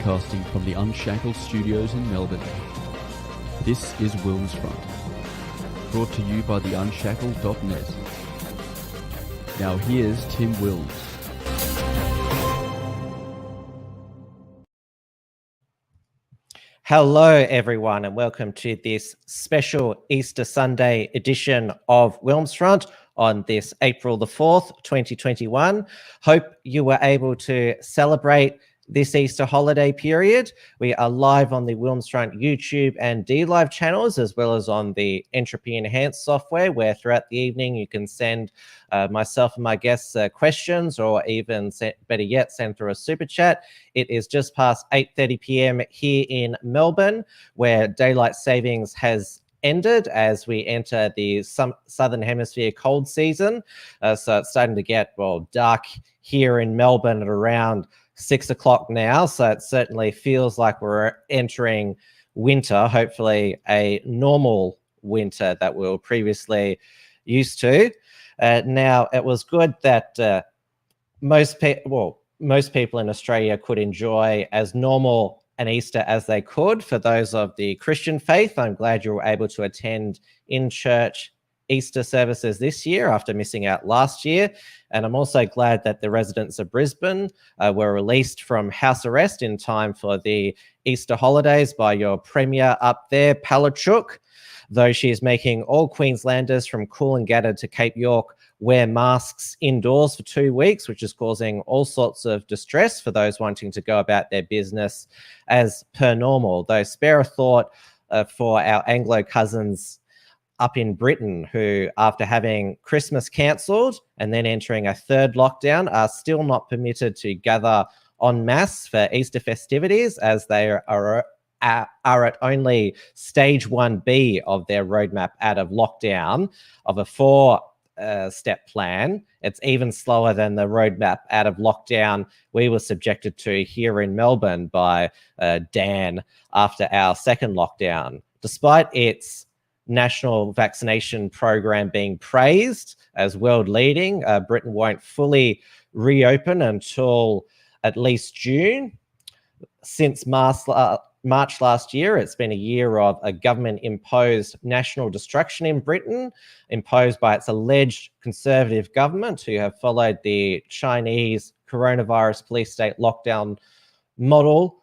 broadcasting from the Unshackled studios in Melbourne. This is WilmsFront, brought to you by the Unshackled.net. Now here's Tim Wilms. Hello everyone and welcome to this special Easter Sunday edition of WilmsFront on this April the 4th, 2021. Hope you were able to celebrate this Easter holiday period. We are live on the WilmsFront YouTube and DLive channels, as well as on the Entropy Enhanced software, where throughout the evening you can send myself and my guests questions, or even better yet, send through a super chat. It is just past 8:30 p.m. here in Melbourne, where daylight savings has ended as we enter the southern hemisphere cold season. So it's starting to get, well, dark here in Melbourne at around 6 o'clock now. So it certainly feels like we're entering winter, hopefully a normal winter that we were previously used to. Now, it was good that most people in Australia could enjoy as normal an Easter as they could. For those of the Christian faith, I'm glad you were able to attend in-church Easter services this year after missing out last year. And I'm also glad that the residents of Brisbane were released from house arrest in time for the Easter holidays by your premier up there, Patriotic, though she is making all Queenslanders from Coolangatta to Cape York wear masks indoors for 2 weeks, which is causing all sorts of distress for those wanting to go about their business as per normal. Though spare a thought for our Anglo cousins up in Britain, who, after having Christmas cancelled and then entering a third lockdown, are still not permitted to gather en masse for Easter festivities, as they are at only stage 1B of their roadmap out of lockdown of a 4-step plan. It's even slower than the roadmap out of lockdown we were subjected to here in Melbourne by Dan after our second lockdown. Despite its national vaccination program being praised as world leading, Britain won't fully reopen until at least June. Since March last year, it's been a year of a government-imposed national destruction in Britain, imposed by its alleged conservative government, who have followed the Chinese coronavirus police state lockdown model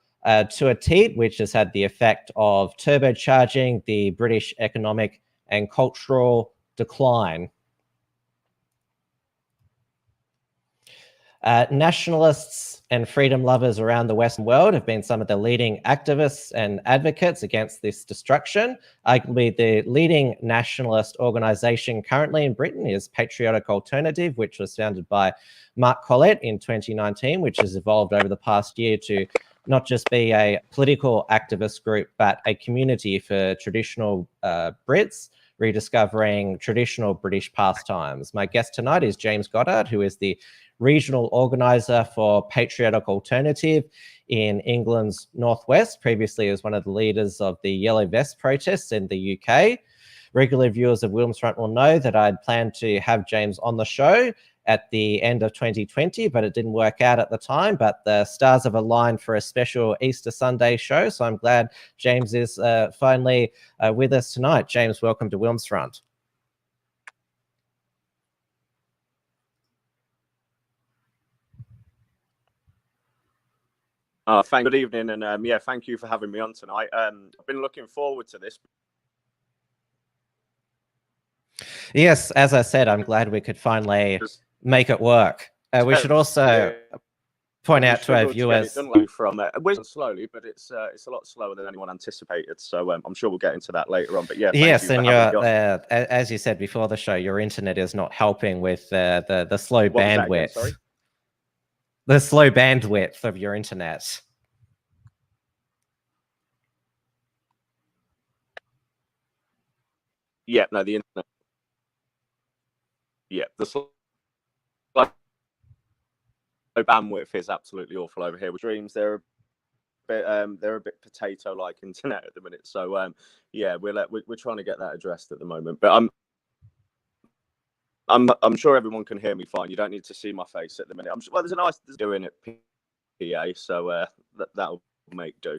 to a T, which has had the effect of turbocharging the British economic and cultural decline. Nationalists and freedom lovers around the Western world have been some of the leading activists and advocates against this destruction. Arguably, the leading nationalist organisation currently in Britain is Patriotic Alternative, which was founded by Mark Collett in 2019, which has evolved over the past year to not just be a political activist group, but a community for traditional Brits rediscovering traditional British pastimes. My guest tonight is James Goddard, who is the regional organizer for Patriotic Alternative in England's Northwest, previously as one of the leaders of the Yellow Vest protests in the UK. Regular viewers of WilmsFront will know that I'd planned to have James on the show at the end of 2020, but it didn't work out at the time. But the stars have aligned for a special Easter Sunday show, so I'm glad James is finally with us tonight. James, welcome to WilmsFront. Good evening, and yeah, thank you for having me on tonight. I've been looking forward to this. Yes, as I said, I'm glid we could finally make it work. We should also point out to our viewers from we're slowly, but it's a lot slower than anyone anticipated. So I'm sure we'll get into that later on. But yeah, yes, and as you said before the show, your internet is not helping with the slow bandwidth. Sorry? The slow bandwidth of your internet. Yeah, no, the internet. Yeah, the slow bandwidth is absolutely awful over here. With Dreams, they're a bit potato-like internet at the minute. So yeah, we're trying to get that addressed at the moment. But I'm sure everyone can hear me fine. You don't need to see my face at the minute. Well, there's a nice doing it PA, so that'll make do.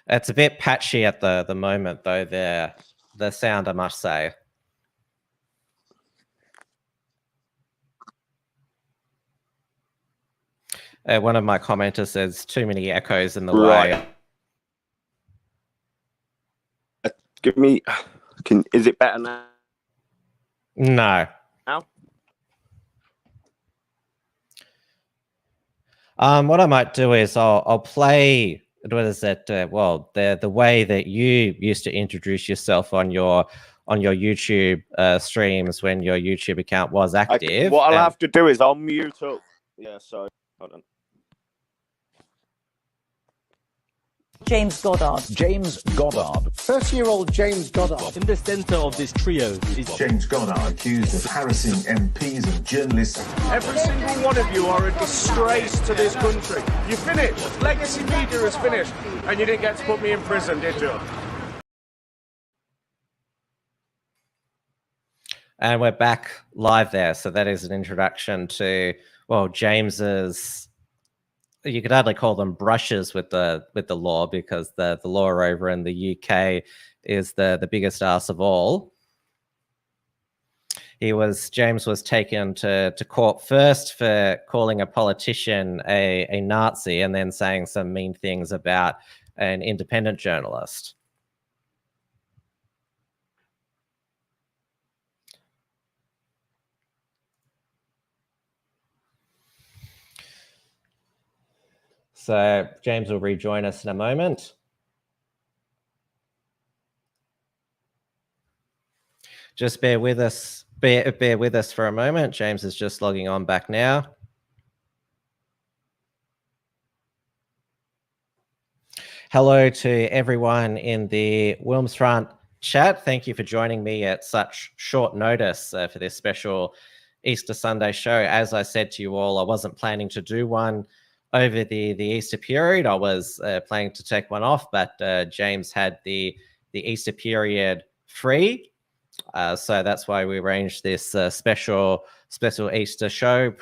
It's a bit patchy at the moment, though, the sound, I must say. One of my commenters says too many echoes in the way. Give me. Is it better now? No. Now? What I might do is I'll play. What is it? Well, the way that you used to introduce yourself on your YouTube streams when your YouTube account was active. What I'll have to do is I'll mute up. Yeah, sorry. Hold on. James Goddard. James Goddard. 30-year-old James Goddard. In the centre of this trio is James Goddard, accused of harassing MPs and journalists. Every single one of you are a disgrace to this country. You finished. Legacy media is finished. And you didn't get to put me in prison, did you? And we're back live there. So that is an introduction to, well, James's, you could hardly call them brushes with the law, because the law over in the UK is the biggest arse of all. James was taken to court first for calling a politician a Nazi, and then saying some mean things about an independent journalist. So James will rejoin us in a moment. Just bear with us. Bear with us for a moment. James is just logging on back now. Hello to everyone in the WilmsFront chat. Thank you for joining me at such short notice for this special Easter Sunday show. As I said to you all, I wasn't planning to do one over the Easter period. I was planning to take one off, but James had the Easter period free. So that's why we arranged this special Easter show.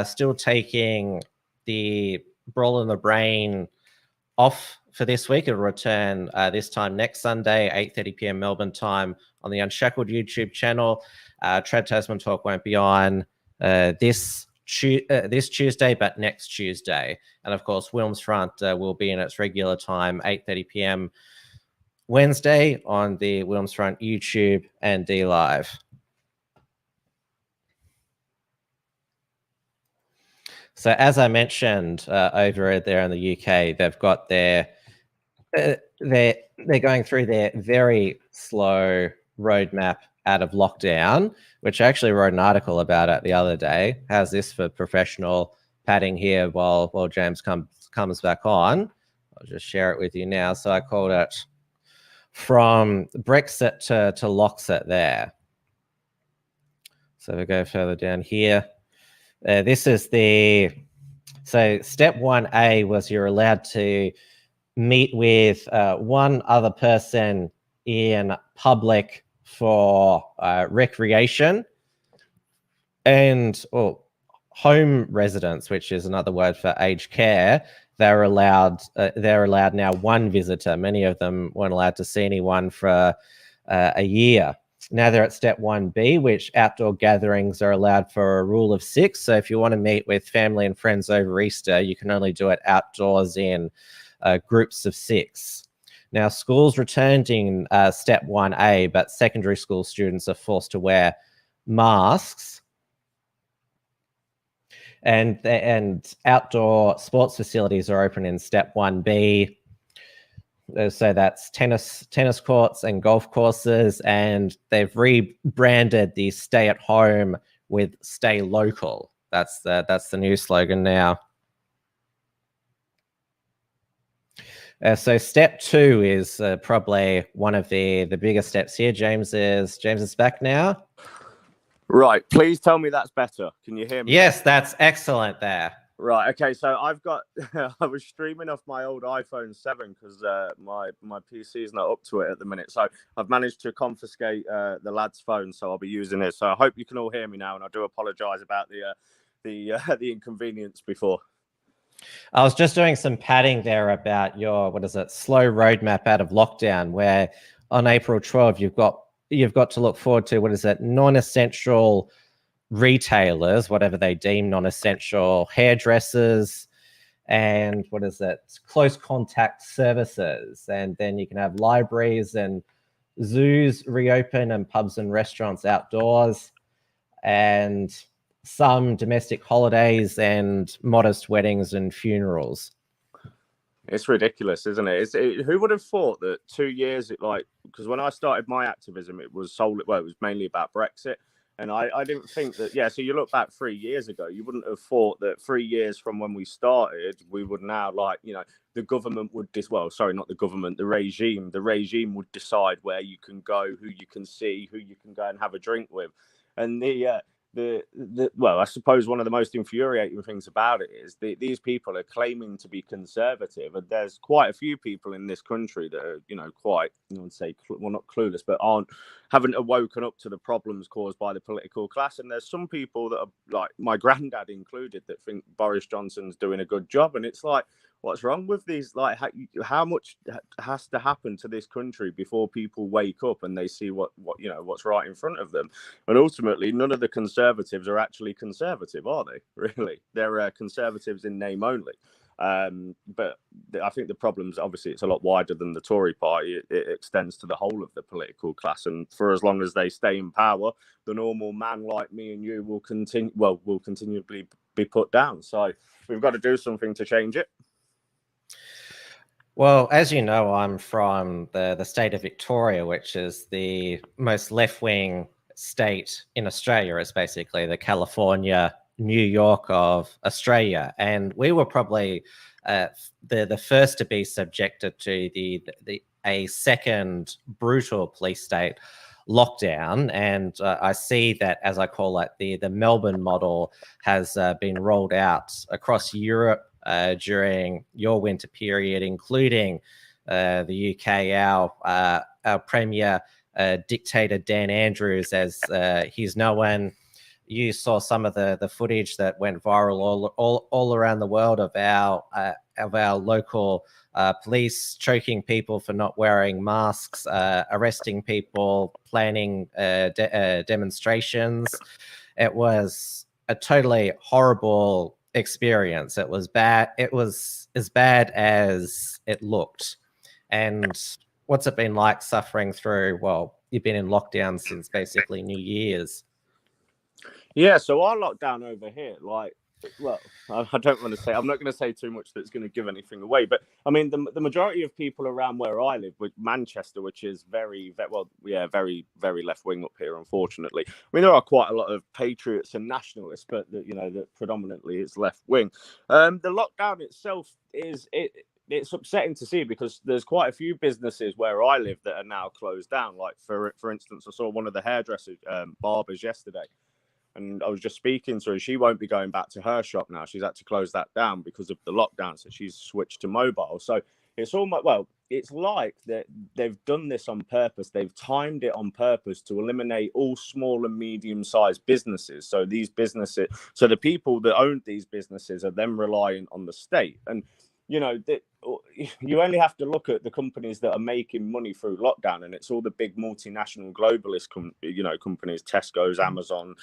Still taking the Brawl in the Brain off for this week. It'll return this time next Sunday, 8:30 p.m. Melbourne time on the Unshackled YouTube channel. Trad Tasman Talk won't be on this Tuesday, but next Tuesday. And of course, WilmsFront will be in its regular time, 8:30 p.m. Wednesday on the WilmsFront YouTube and D Live. So as I mentioned, over there in the UK, they've got they're going through their very slow roadmap out of lockdown, which I actually wrote an article about it the other day. How's this for professional padding here while James comes back on? I'll just share it with you now. So I called it From Brexit to Loxit there. So we go further down here. This is so step 1A was you're allowed to meet with one other person in public for recreation and home residence, which is another word for aged care. They're allowed now one visitor. Many of them weren't allowed to see anyone for a year. Now they're at step 1B, which outdoor gatherings are allowed for a rule of 6. So if you want to meet with family and friends over Easter, you can only do it outdoors in groups of 6. Now, schools returned in step 1A, but secondary school students are forced to wear masks. And outdoor sports facilities are open in step 1B. So that's tennis courts and golf courses, and they've rebranded the stay at home with stay local. That's the new slogan now. So step 2 is probably one of the biggest steps here. James is back now. Right. Please tell me that's better. Can you hear me? Yes, that's excellent there. Right. Okay. So I've got. I was streaming off my old iPhone 7 because my PC is not up to it at the minute. So I've managed to confiscate the lad's phone. So I'll be using it. So I hope you can all hear me now. And I do apologise about the inconvenience before. I was just doing some padding there about your, slow roadmap out of lockdown, where on April 12th, you've got to look forward to, non-essential retailers, whatever they deem non-essential, hairdressers, and close contact services. And then you can have libraries and zoos reopen and pubs and restaurants outdoors, and some domestic holidays and modest weddings and funerals. It's ridiculous, isn't it? Who would have thought that 2 years, because when I started my activism, it was mainly about Brexit. And I didn't think that, so you look back 3 years ago, you wouldn't have thought that 3 years from when we started, we would now, the government would, not the government, the regime would decide where you can go, who you can see, who you can go and have a drink with. And I suppose one of the most infuriating things about it is these people are claiming to be conservative, and there's quite a few people in this country that are, quite, not clueless, but haven't awoken up to the problems caused by the political class. And there's some people that are, like my granddad included, that think Boris Johnson's doing a good job, and it's like, what's wrong with these? Like, how much has to happen to this country before people wake up and they see what's right in front of them? And ultimately, none of the conservatives are actually conservative, are they? Really, they're conservatives in name only. But I think the problem's obviously it's a lot wider than the Tory party. It extends to the whole of the political class, and for as long as they stay in power, the normal man like me and you will continually be put down. So we've got to do something to change it. Well, as you know, I'm from the state of Victoria, which is the most left-wing state in Australia. It's basically the California, New York of Australia. And we were probably the first to be subjected to a second brutal police state lockdown. And I see that, as I call it, the Melbourne model has been rolled out across Europe during your winter period, including the UK. Our Premier dictator Dan Andrews, as he's known. You saw some of the footage that went viral all around the world of our local police choking people for not wearing masks, arresting people, planning demonstrations. It was a totally horrible experience. It was bad. It was as bad as it looked. And what's it been like suffering through? Well, you've been in lockdown since basically New Year's. Yeah, so our lockdown over here, I don't want to say, I'm not going to say too much that's going to give anything away, but I mean, the majority of people around where I live, with Manchester, which is very, very left wing up here, unfortunately. I mean, there are quite a lot of patriots and nationalists, but that predominantly is left wing. The lockdown itself it's upsetting to see, because there's quite a few businesses where I live that are now closed down. Like for instance, I saw one of the hairdressers, barbers, yesterday. And I was just speaking to her. She won't be going back to her shop now. She's had to close that down because of the lockdown. So she's switched to mobile. So it's almost, it's like that they've done this on purpose. They've timed it on purpose to eliminate all small and medium-sized businesses. So the people that own these businesses are then relying on the state. And you only have to look at the companies that are making money through lockdown, and it's all the big multinational globalist companies, Tesco's, Amazon,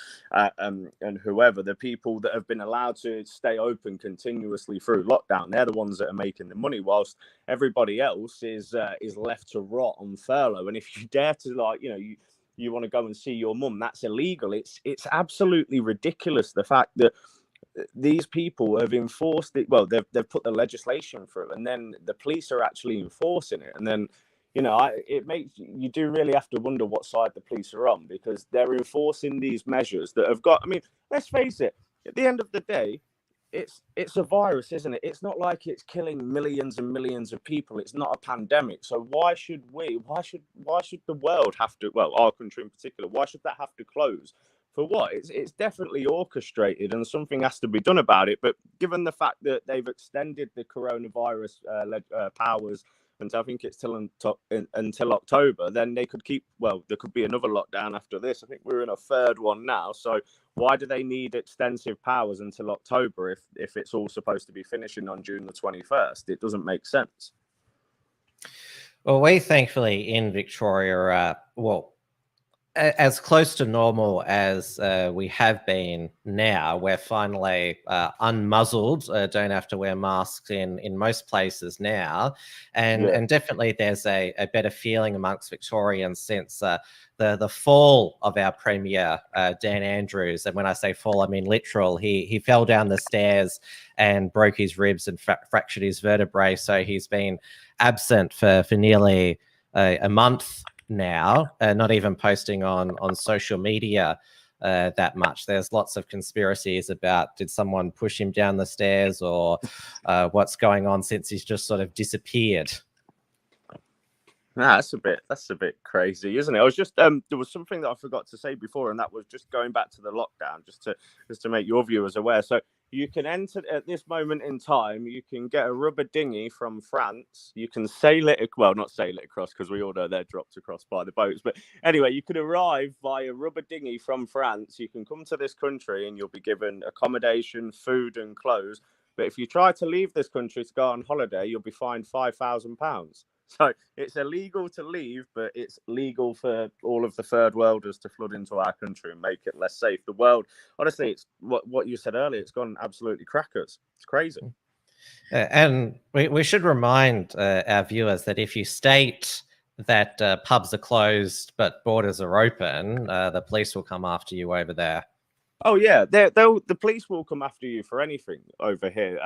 and whoever. The people that have been allowed to stay open continuously through lockdown, they're the ones that are making the money, whilst everybody else is left to rot on furlough. And if you dare to you want to go and see your mum, that's illegal. It's absolutely ridiculous, the fact that these people have enforced it. Well, they've put the legislation through, and then the police are actually enforcing it. And then, it makes you do really have to wonder what side the police are on, because they're enforcing these measures that have got. I mean, let's face it. At the end of the day, it's a virus, isn't it? It's not like it's killing millions and millions of people. It's not a pandemic. So why should the world have to? Well, our country in particular. Why should that have to close? For what? It's definitely orchestrated, and something has to be done about it. But given the fact that they've extended the coronavirus powers until I think it's until October, then they could keep. Well, there could be another lockdown after this. I think we're in a third one now. So why do they need extensive powers until October if it's all supposed to be finishing on June the 21st? It doesn't make sense. Well, we thankfully in Victoria are, as close to normal as we have been now. We're finally unmuzzled, don't have to wear masks in most places now. And definitely there's a better feeling amongst Victorians since the fall of our Premier, Dan Andrews. And when I say fall, I mean literal. He fell down the stairs and broke his ribs and fractured his vertebrae. So he's been absent for nearly a month now, not even posting on social media that much. There's lots of conspiracies about did someone push him down the stairs or what's going on since he's just sort of disappeared. Nah, that's a bit crazy, isn't it? I was just there was something that I forgot to say before, and that was just going back to the lockdown, just to make your viewers aware. So you can enter at this moment in time. You can get a rubber dinghy from France. You can sail it, well, not sail it across because we all know they're dropped across by the boats. But anyway, you could arrive via rubber dinghy from France. You can come to this country and you'll be given accommodation, food, and clothes. But if you try to leave this country to go on holiday, you'll be fined £5,000. So it's illegal to leave, but it's legal for all of the third worlders to flood into our country and make it less safe. The world, honestly, it's what you said earlier. It's gone absolutely crackers. It's crazy. And we should remind our viewers that if you state that pubs are closed but borders are open, the police will come after you over there. Oh yeah, the police will come after you for anything over here.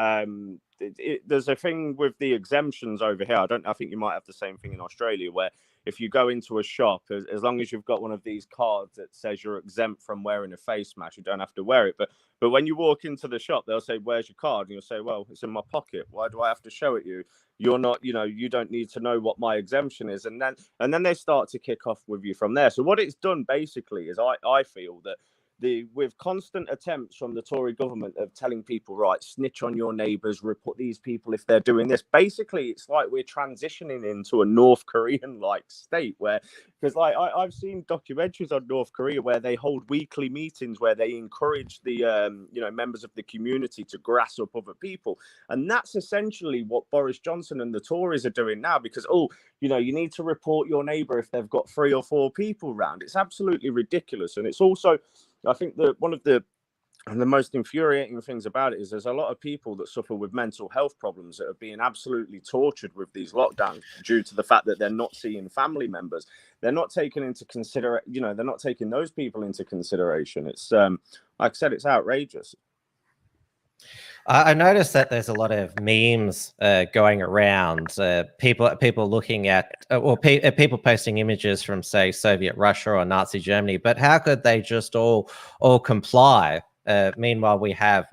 There's a thing with the exemptions over here. I think you might have the same thing in Australia, where if you go into a shop, as long as you've got one of these cards that says you're exempt from wearing a face mask, you don't have to wear it. But when you walk into the shop, they'll say, "Where's your card?" And you'll say, "Well, it's in my pocket. Why do I have to show it you? You're not, you don't need to know what my exemption is." And then they start to kick off with you from there. So what it's done basically is I feel that with constant attempts from the Tory government of telling people, right, snitch on your neighbours, report these people if they're doing this. Basically, it's like we're transitioning into a North Korean-like state where, because I've seen documentaries on North Korea where they hold weekly meetings where they encourage the members of the community to grass up other people, and that's essentially what Boris Johnson and the Tories are doing now. Because you need to report your neighbour if they've got 3 or 4 people around. It's absolutely ridiculous, and it's also, I think that one of the most infuriating things about it is there's a lot of people that suffer with mental health problems that are being absolutely tortured with these lockdowns due to the fact that they're not seeing family members. They're not taking into they're not taking those people into consideration. It's like I said, it's outrageous. I noticed that there's a lot of memes going around. People looking at, people posting images from, say, Soviet Russia or Nazi Germany. But how could they just all comply? Meanwhile, we have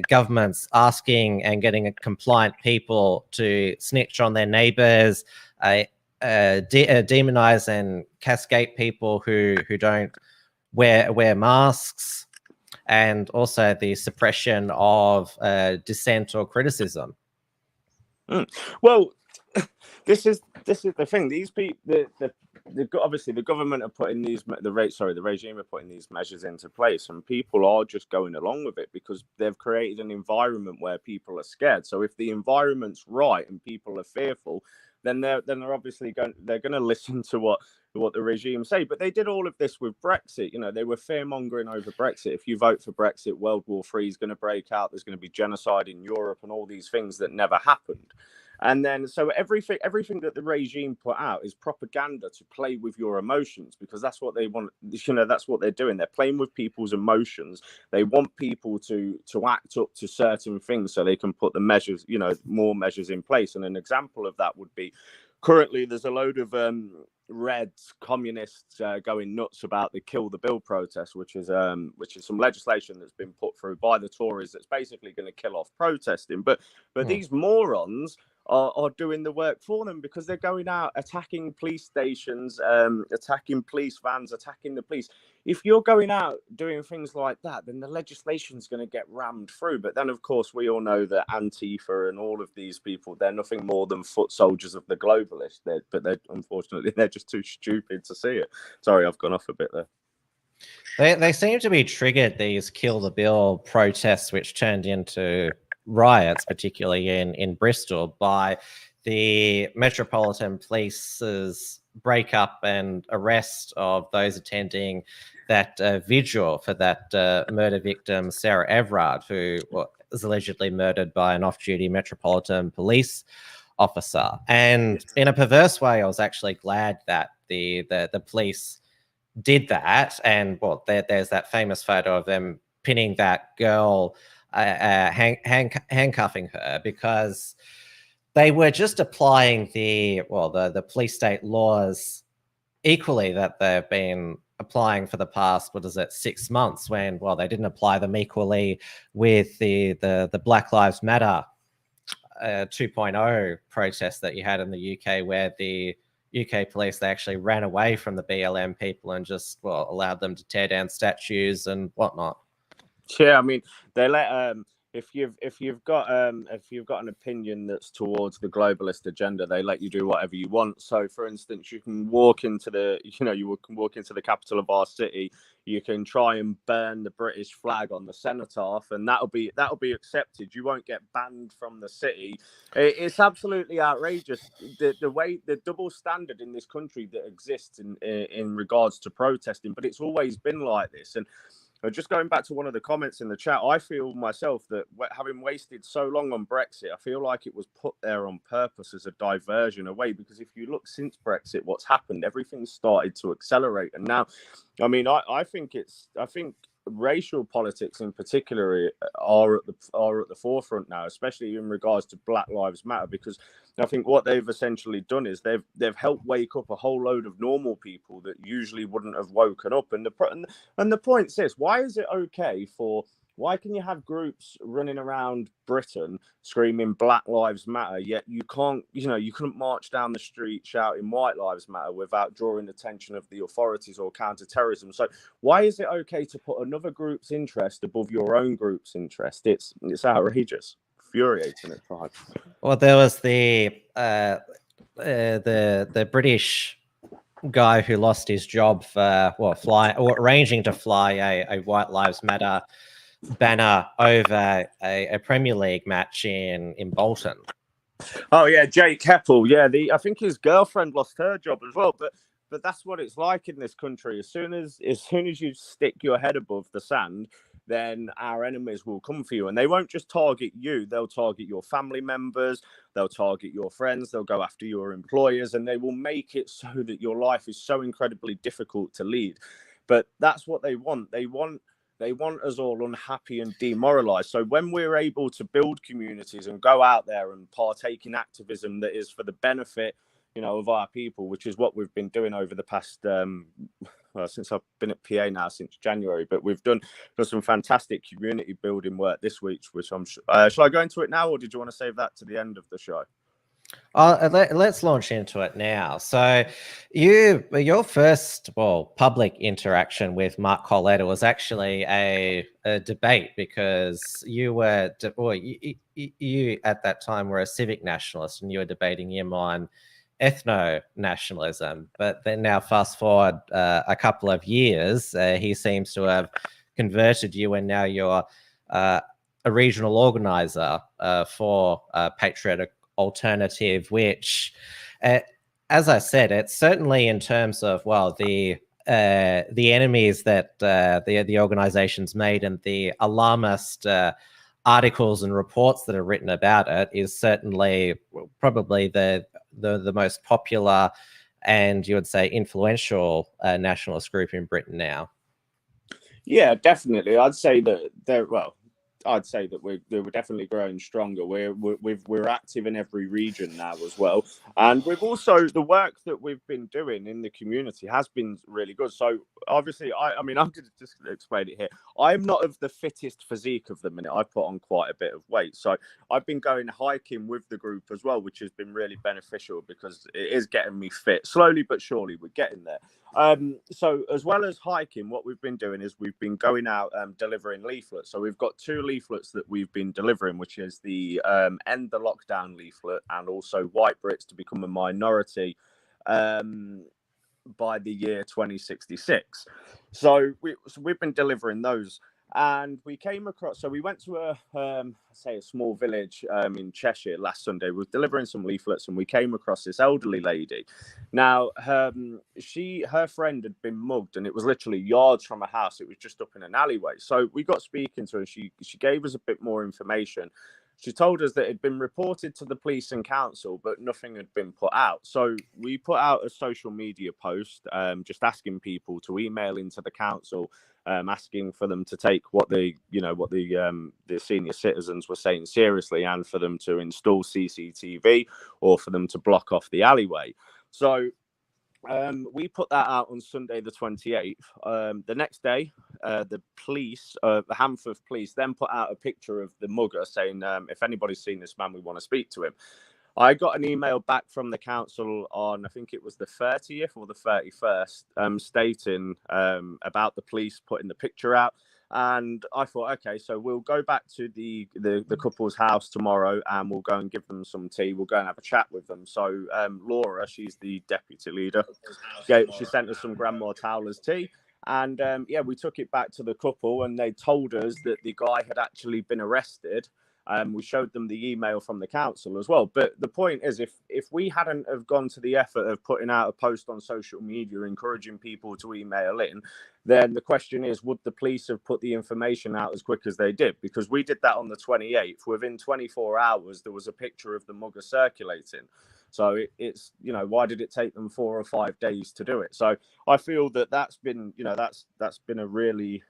governments asking and getting compliant people to snitch on their neighbors, demonize and cascade people who don't wear masks. And also the suppression of dissent or criticism. Well, this is the thing. These people, obviously the government are putting the regime are putting these measures into place, and people are just going along with it because they've created an environment where people are scared. So if the environment's right and people are fearful, then they're obviously going to listen to what the regime say. But they did all of this with Brexit. They were fear-mongering over Brexit. If you vote for Brexit, World War III is going to break out. There's going to be genocide in Europe and all these things that never happened. And then so everything that the regime put out is propaganda to play with your emotions, because that's what they want. That's what they're doing. They're playing with people's emotions. They want people to act up to certain things so they can put the measures, more measures in place. And an example of that would be currently there's a load of Reds communists going nuts about the Kill the Bill protest, which is some legislation that's been put through by the Tories that's basically going to kill off protesting. But these morons are doing the work for them, because they're going out attacking police stations, attacking police vans, attacking the police. If you're going out doing things like that, then the legislation is going to get rammed through. But then, of course, we all know that Antifa and all of these people, they're nothing more than foot soldiers of the globalists. Unfortunately, they're just too stupid to see it. Sorry, I've gone off a bit there. They seem to be triggered, these Kill the Bill protests, which turned into riots, particularly in Bristol, by the Metropolitan Police's breakup and arrest of those attending that vigil for that murder victim, Sarah Everard, who was allegedly murdered by an off-duty Metropolitan Police officer. And in a perverse way, I was actually glad that the police did that. And there's that famous photo of them pinning that girl, handcuffing her, because they were just applying the police state laws equally that they've been applying for the past 6 months, when they didn't apply them equally with the Black Lives Matter 2.0 protest that you had in the UK, where the UK police, they actually ran away from the BLM people and just allowed them to tear down statues and whatnot. Yeah, I mean, they let if you've got an opinion that's towards the globalist agenda, they let you do whatever you want. So, for instance, you can walk into the capital of our city. You can try and burn the British flag on the cenotaph, and that'll be accepted. You won't get banned from the city. It's absolutely outrageous, the double standard in this country that exists in regards to protesting. But it's always been like this. And just going back to one of the comments in the chat, I feel myself that having wasted so long on Brexit, I feel like it was put there on purpose as a diversion away. Because if you look since Brexit, what's happened, everything's started to accelerate. And now, I mean, I think racial politics in particular are at the forefront now, especially in regards to Black Lives Matter, because I think what they've essentially done is they've helped wake up a whole load of normal people that usually wouldn't have woken up. And the point is, why can you have groups running around Britain screaming Black Lives Matter, yet you couldn't march down the street shouting White Lives Matter without drawing the attention of the authorities or counter-terrorism? So why is it okay to put another group's interest above your own group's interest? It's outrageous, infuriating at times. Well, there was the British guy who lost his job for arranging to fly a White Lives Matter banner over a Premier League match in Bolton. Oh yeah, Jake Heppel. Yeah, I think his girlfriend lost her job as well. But that's what it's like in this country. As soon as you stick your head above the sand, then our enemies will come for you, and they won't just target you. They'll target your family members. They'll target your friends. They'll go after your employers, and they will make it so that your life is so incredibly difficult to lead. But that's what they want. They want us all unhappy and demoralized. So when we're able to build communities and go out there and partake in activism that is for the benefit, of our people, which is what we've been doing over the past, since I've been at PA now since January, but we've done some fantastic community building work this week, which I'm sure. Shall I go into it now, or did you want to save that to the end of the show? Let's launch into it now. So, your first public interaction with Mark Colletta was actually a debate, because you at that time were a civic nationalist, and you were debating him on ethno-nationalism. But then now, fast forward a couple of years, he seems to have converted you, and now you're a regional organizer for Patriotic Alternative, which, as I said, it's certainly in terms of the enemies that the organization's made and the alarmist articles and reports that are written about it, is certainly probably the most popular and, you would say, influential nationalist group in Britain now. Yeah, definitely. I'd say that I'd say that we're definitely growing stronger. We're active in every region now as well, and we've also the work that we've been doing in the community has been really good. So obviously, I mean, I'm going to just explain it here. I'm not of the fittest physique of the minute. I put on quite a bit of weight, so I've been going hiking with the group as well, which has been really beneficial because it is getting me fit slowly but surely. We're getting there. So as well as hiking, what we've been doing is we've been going out delivering leaflets. So we've got 2 leaflets that we've been delivering, which is the End the Lockdown leaflet and also White Brits to Become a Minority by the year 2066. So we've been delivering those. And we came across, so we went to a small village in Cheshire last Sunday. We were delivering some leaflets and we came across this elderly lady. Now, her friend had been mugged and it was literally yards from her house. It was just up in an alleyway. So we got speaking to her and she gave us a bit more information. She told us that it had been reported to the police and council, but nothing had been put out. So we put out a social media post just asking people to email into the council, asking for them to take what the senior citizens were saying seriously and for them to install CCTV or for them to block off the alleyway. So we put that out on Sunday the 28th. The next day, the police, a handful of police, then put out a picture of the mugger saying, if anybody's seen this man, we want to speak to him. I got an email back from the council on, I think it was the 30th or the 31st, stating about the police putting the picture out. And I thought, okay, so we'll go back to the couple's house tomorrow and we'll go and give them some tea. We'll go and have a chat with them. So Laura, she's the deputy leader. She sent us some Grandma Towler's tea. And we took it back to the couple and they told us that the guy had actually been arrested. We showed them the email from the council as well. But the point is, if we hadn't have gone to the effort of putting out a post on social media, encouraging people to email in, then the question is, would the police have put the information out as quick as they did? Because we did that on the 28th. Within 24 hours, there was a picture of the mugger circulating. So it's, why did it take them 4 or 5 days to do it? So I feel that's been a really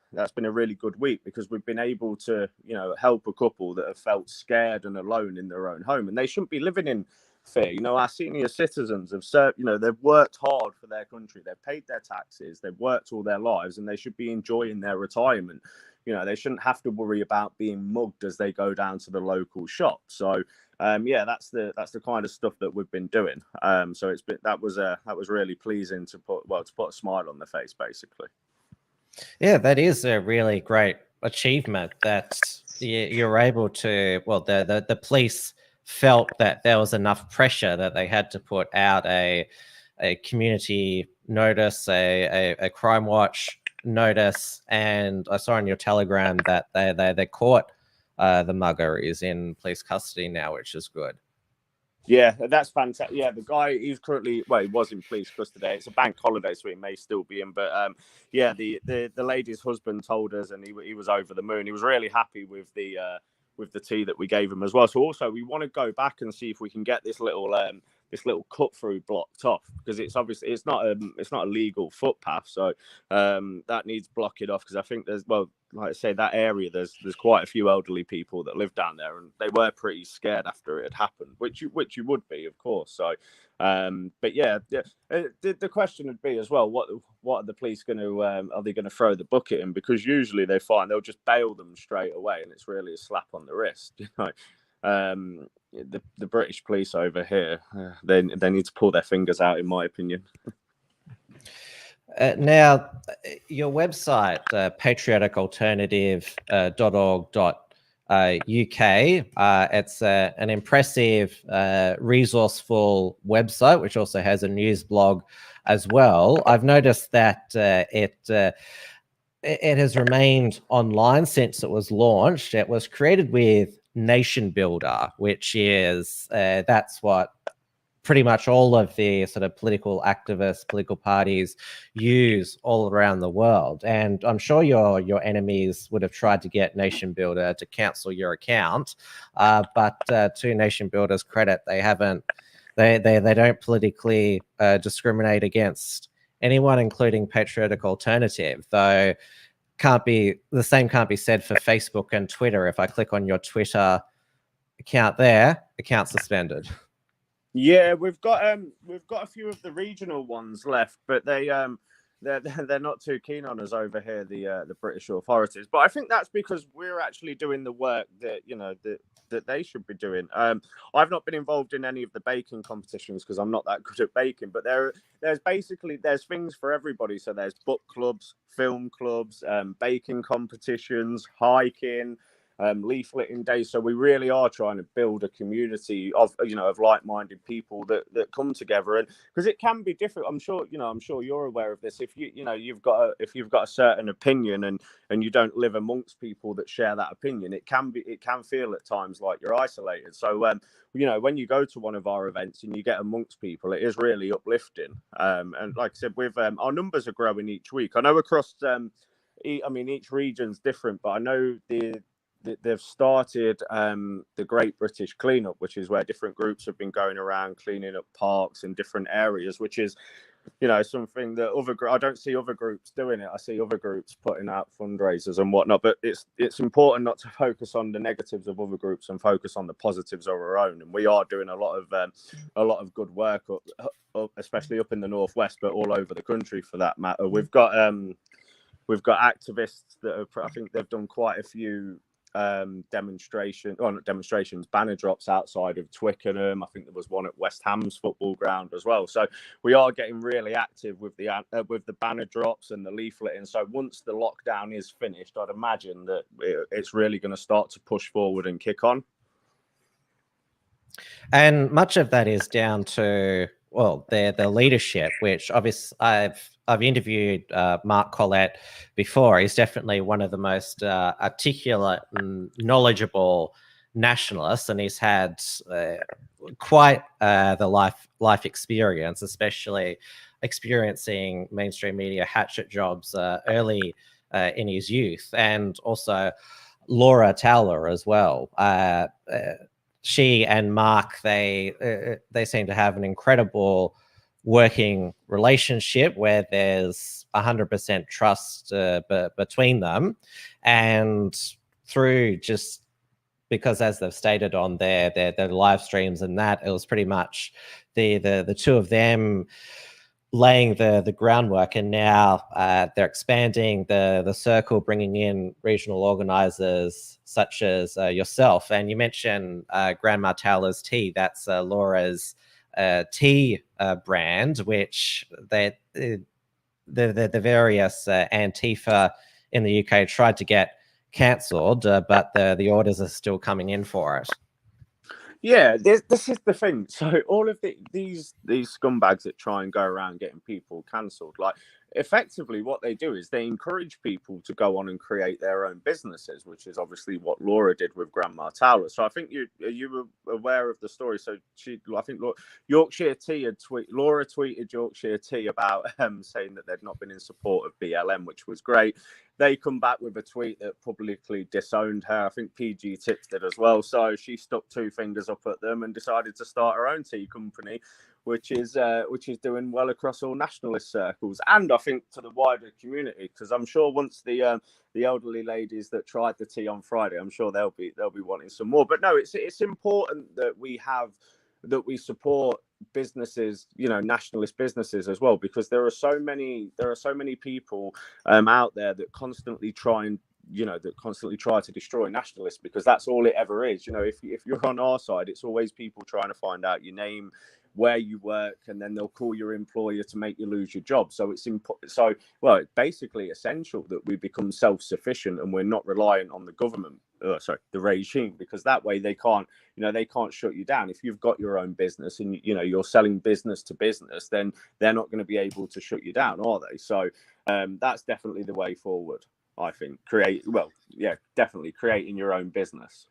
good week because we've been able to, help a couple that have felt scared and alone in their own home, and they shouldn't be living in fear. Our senior citizens have served, they've worked hard for their country. They've paid their taxes. They've worked all their lives and they should be enjoying their retirement. They shouldn't have to worry about being mugged as they go down to the local shop. So that's the kind of stuff that we've been doing. So that was really pleasing to put a smile on the face, basically. Yeah, that is a really great achievement that you're able to. Well, the police felt that there was enough pressure that they had to put out a community notice, a crime watch notice, and I saw on your Telegram that they caught the mugger is in police custody now, which is good. Yeah, that's fantastic. Yeah, the guy, he's currently, he was in police custody. It's a bank holiday, so he may still be in. But the lady's husband told us, and he was over the moon. He was really happy with the tea that we gave him as well. So also, we want to go back and see if we can get this little cut through blocked off, because it's obviously it's not a legal footpath. So that needs blocking off, because I think there's, like I say, that area, there's quite a few elderly people that live down there, and they were pretty scared after it had happened, which you would be, of course. So, but yeah, the question would be as well, what are the police going to, are they going to throw the bucket in? Because usually they'll just bail them straight away, and it's really a slap on the wrist. The British police over here, they need to pull their fingers out, in my opinion. Now, your website, patrioticalternative.org.uk, it's an impressive, resourceful website, which also has a news blog as well. I've noticed that it has remained online since it was launched. It was created with Nation Builder, which is that's what pretty much all of the sort of political activists, political parties use all around the world. And I'm sure your enemies would have tried to get Nation Builder to cancel your account, but to Nation Builder's credit, they haven't. They don't politically discriminate against anyone, including Patriotic Alternative. Though the same can't be said for Facebook and Twitter. If I click on your Twitter account there, account suspended. Yeah, we've got a few of the regional ones left, but they're not too keen on us over here, the British authorities. But I think that's because we're actually doing the work that that they should be doing. I've not been involved in any of the baking competitions because I'm not that good at baking. But there's things for everybody. So there's book clubs, film clubs, baking competitions, hiking. Leafleting days. So we really are trying to build a community of like-minded people that come together, and because it can be different. I'm sure you're aware of this. If you've got a certain opinion and you don't live amongst people that share that opinion, it can feel at times like you're isolated. So when you go to one of our events and you get amongst people, it is really uplifting. And like I said, with our numbers are growing each week. I know across each region's different, but I know they've started the Great British Cleanup, which is where different groups have been going around cleaning up parks in different areas, which is something that I don't see other groups doing it. I see other groups putting out fundraisers and whatnot, but it's important not to focus on the negatives of other groups and focus on the positives of our own. And we are doing a lot of good work especially up in the northwest, but all over the country for that matter. We've got activists that I think they've done quite a few banner drops outside of Twickenham. I think there was one at West Ham's football ground as well. So we are getting really active with the banner drops and the leafleting. So once the lockdown is finished, I'd imagine that it's really going to start to push forward and kick on. And much of that is down to the leadership, which obviously I've interviewed Mark Collett before. He's definitely one of the most articulate and knowledgeable nationalists, and he's had quite the life experience, especially experiencing mainstream media hatchet jobs early in his youth, and also Laura Towler as well. She and Mark, they seem to have an incredible working relationship where there's 100% trust between them, and through just because, as they've stated on their live streams and that, it was pretty much the two of them laying the groundwork, and now they're expanding the circle, bringing in regional organizers such as yourself. And you mentioned Grandma Towler's tea. That's Laura's tea brand, which the various Antifa in the UK tried to get cancelled, but the orders are still coming in for it. Yeah, this is the thing. So all of these scumbags that try and go around getting people cancelled, like, effectively what they do is they encourage people to go on and create their own businesses, which is obviously what Laura did with Grandma Towler. So I think you were aware of the story. So Yorkshire Tea Laura tweeted Yorkshire Tea about saying that they'd not been in support of BLM, which was great. They come back with a tweet that publicly disowned her. I think PG Tips did as well. So she stuck two fingers up at them and decided to start her own tea company, which is doing well across all nationalist circles, and I think to the wider community, because I'm sure once the elderly ladies that tried the tea on Friday, I'm sure they'll be wanting some more. But no, it's important that we support businesses, nationalist businesses as well, because there are so many people out there that constantly try to destroy nationalists, because that's all it ever is. If you're on our side, it's always people trying to find out your name, where you work, and then they'll call your employer to make you lose your job. So it's basically essential that we become self-sufficient and we're not reliant on the government, the regime, because that way they can't shut you down. If you've got your own business and you're selling business to business, then they're not going to be able to shut you down, are they? So that's definitely the way forward, I think. Definitely creating your own businesses.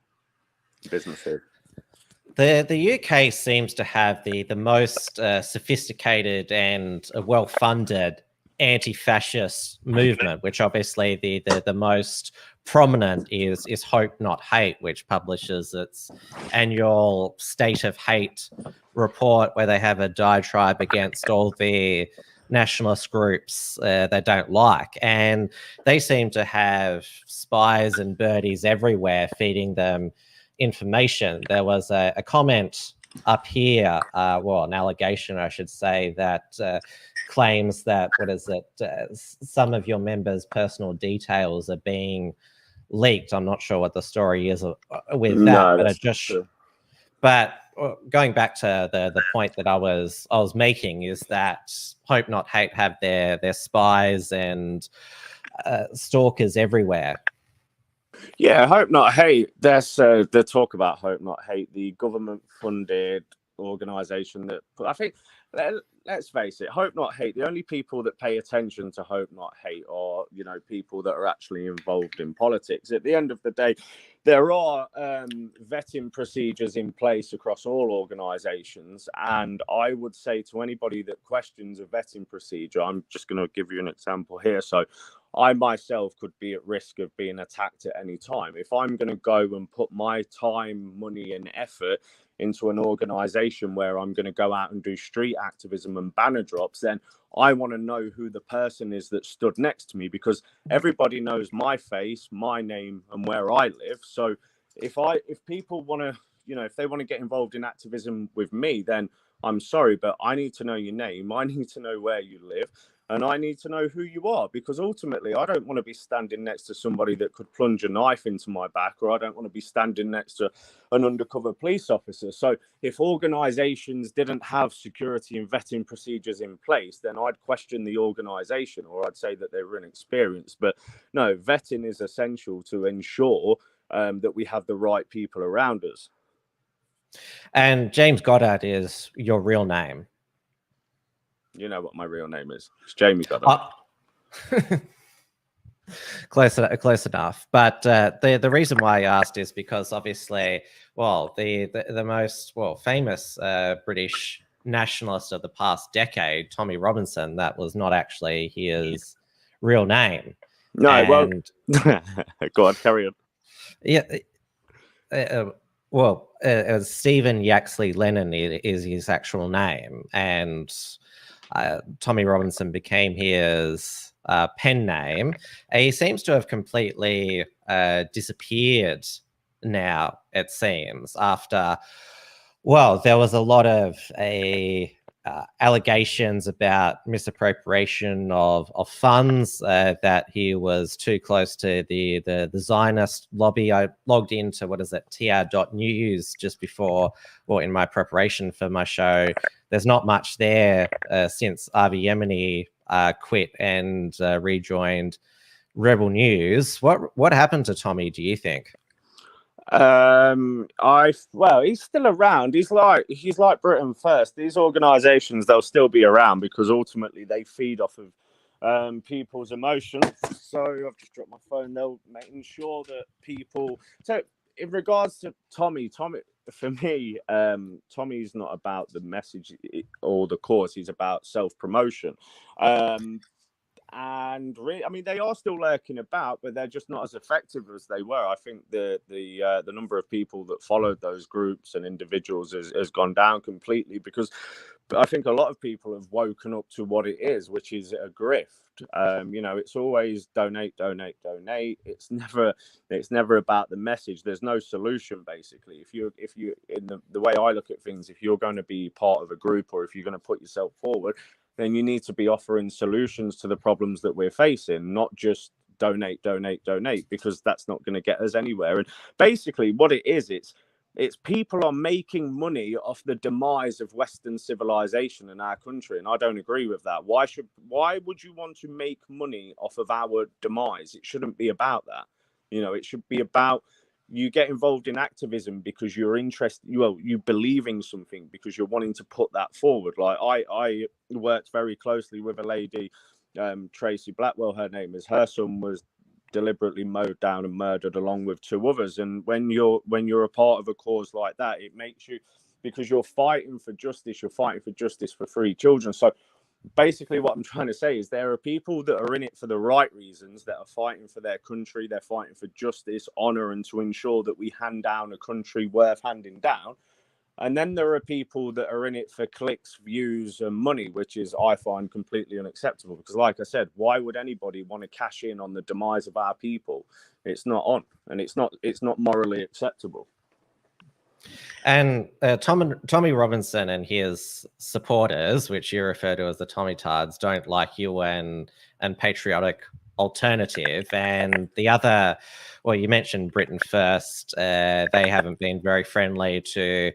The UK seems to have the most sophisticated and well-funded anti-fascist movement, which obviously the most prominent is Hope Not Hate, which publishes its annual State of Hate report, where they have a diatribe against all the nationalist groups they don't like. And they seem to have spies and birdies everywhere feeding them information. There was a comment up here, well, an allegation, I should say, that claims that, some of your members' personal details are being leaked. I'm not sure what the story is with that, but it just... True. But going back to the point that I was making is that Hope Not Hate have their spies and stalkers everywhere. Yeah, Hope Not Hate. There's the talk about Hope Not Hate, the government-funded organisation that I think. Let's face it, Hope Not Hate. The only people that pay attention to Hope Not Hate are, people that are actually involved in politics. At the end of the day, there are vetting procedures in place across all organisations, and I would say to anybody that questions a vetting procedure, I'm just going to give you an example here. So, I myself could be at risk of being attacked at any time. If I'm going to go and put my time, money, and effort into an organization where I'm going to go out and do street activism and banner drops, then I want to know who the person is that stood next to me, because everybody knows my face, my name, and where I live. So if people want to, if they want to get involved in activism with me, then I'm sorry, but I need to know your name. I need to know where you live. And I need to know who you are, because ultimately I don't want to be standing next to somebody that could plunge a knife into my back, or I don't want to be standing next to an undercover police officer. So if organizations didn't have security and vetting procedures in place, then I'd question the organization, or I'd say that they were inexperienced. But no, vetting is essential to ensure that we have the right people around us. And James Goddard is your real name. You know what my real name is. It's Jamie Goddard. Close enough. But the reason why I asked is because obviously, well, the most famous British nationalist of the past decade, Tommy Robinson, that was not actually his real name. No, and, well, go on, carry on. Yeah. It was Stephen Yaxley Lennon is his actual name, and Tommy Robinson became his pen name. He seems to have completely disappeared now, it seems, after, there was a lot of allegations about misappropriation of funds, that he was too close to the Zionist lobby. I logged into, tr.news just before, in my preparation for my show. There's not much there since Avi Yemeni quit and rejoined Rebel News. What happened to Tommy, do you think? He's still around. He's like Britain First. These organizations, they'll still be around because ultimately they feed off of people's emotions. So I've just dropped my phone. They'll making sure that people. So in regards to Tommy, for me, Tommy's not about the message or the cause. He's about self-promotion. And really, I mean, they are still lurking about, but they're just not as effective as they were. I think the number of people that followed those groups and individuals has gone down completely, because I think a lot of people have woken up to what it is, which is a grift. It's always donate. It's never about the message. There's no solution, basically. If you in the way I look at things, if you're going to be part of a group, or if you're going to put yourself forward, then you need to be offering solutions to the problems that we're facing, not just donate, because that's not going to get us anywhere. And basically what it is, it's people are making money off the demise of Western civilization in our country. And I don't agree with that. Why would you want to make money off of our demise? It shouldn't be about that. It should be about, you get involved in activism because you're interested, you believe in something, because you're wanting to put that forward. Like I worked very closely with a lady, Tracy Blackwell, her name is. Her son was deliberately mowed down and murdered along with two others. And when you're a part of a cause like that, it makes you, because you're fighting for justice for free children. So basically what I'm trying to say is there are people that are in it for the right reasons, that are fighting for their country. They're fighting for justice, honor, and to ensure that we hand down a country worth handing down. And then there are people that are in it for clicks, views, and money, which is, I find, completely unacceptable. Because, like I said, why would anybody want to cash in on the demise of our people? It's not on, and it's not morally acceptable. And Tommy Robinson and his supporters, which you refer to as the Tommy Tards, don't like you and Patriotic Alternative. And the other, well, you mentioned Britain First. They haven't been very friendly to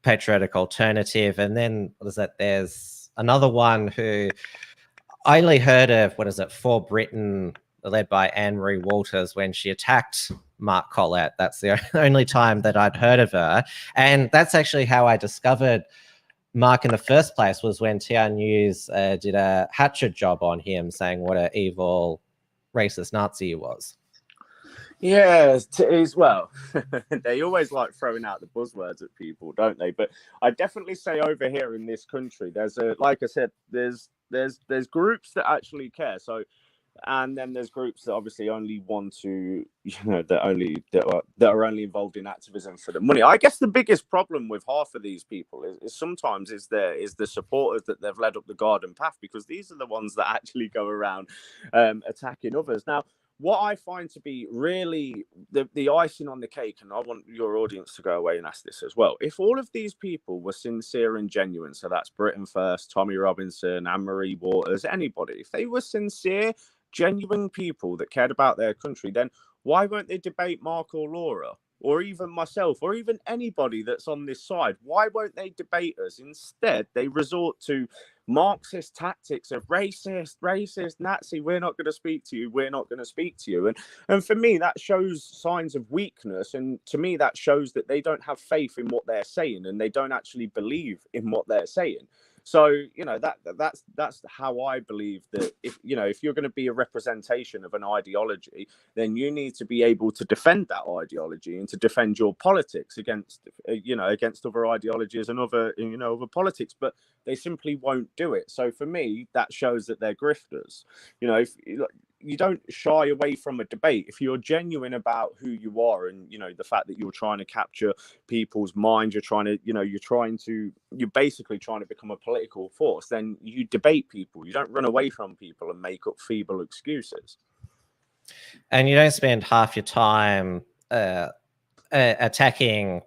Patriotic Alternative. And then, what is that? There's another one who I only heard of, what is it, For Britain, led by Anne-Marie Walters, when she attacked Mark Collett. That's the only time that I'd heard of her. And that's actually how I discovered Mark in the first place, was when TR News did a hatchet job on him, saying what an evil, racist Nazi he was. Yeah, well, they always like throwing out the buzzwords at people, don't they? But I definitely say over here in this country, there's like I said, there's groups that actually care. So, and then there's groups that obviously only want to, that are only involved in activism for the money. I guess the biggest problem with half of these people is sometimes the supporters that they've led up the garden path, because these are the ones that actually go around attacking others. Now, what I find to be really the icing on the cake, and I want your audience to go away and ask this as well, if all of these people were sincere and genuine, so that's Britain First, Tommy Robinson, Anne-Marie Waters, anybody, if they were sincere, genuine people that cared about their country, then why won't they debate Mark or Laura, or even myself, or even anybody that's on this side? Why won't they debate us? Instead, they resort to Marxist tactics of racist, Nazi, we're not going to speak to you, we're not going to speak to you. And for me, that shows signs of weakness. And to me, that shows that they don't have faith in what they're saying, and they don't actually believe in what they're saying. So, that's how I believe that if you're going to be a representation of an ideology, then you need to be able to defend that ideology and to defend your politics against other ideologies and other politics. But they simply won't do it. So for me, that shows that they're grifters. If you don't shy away from a debate, if you're genuine about who you are and the fact that you're trying to capture people's minds, you're basically trying to become a political force, then you debate people. You don't run away from people and make up feeble excuses. And you don't spend half your time attacking,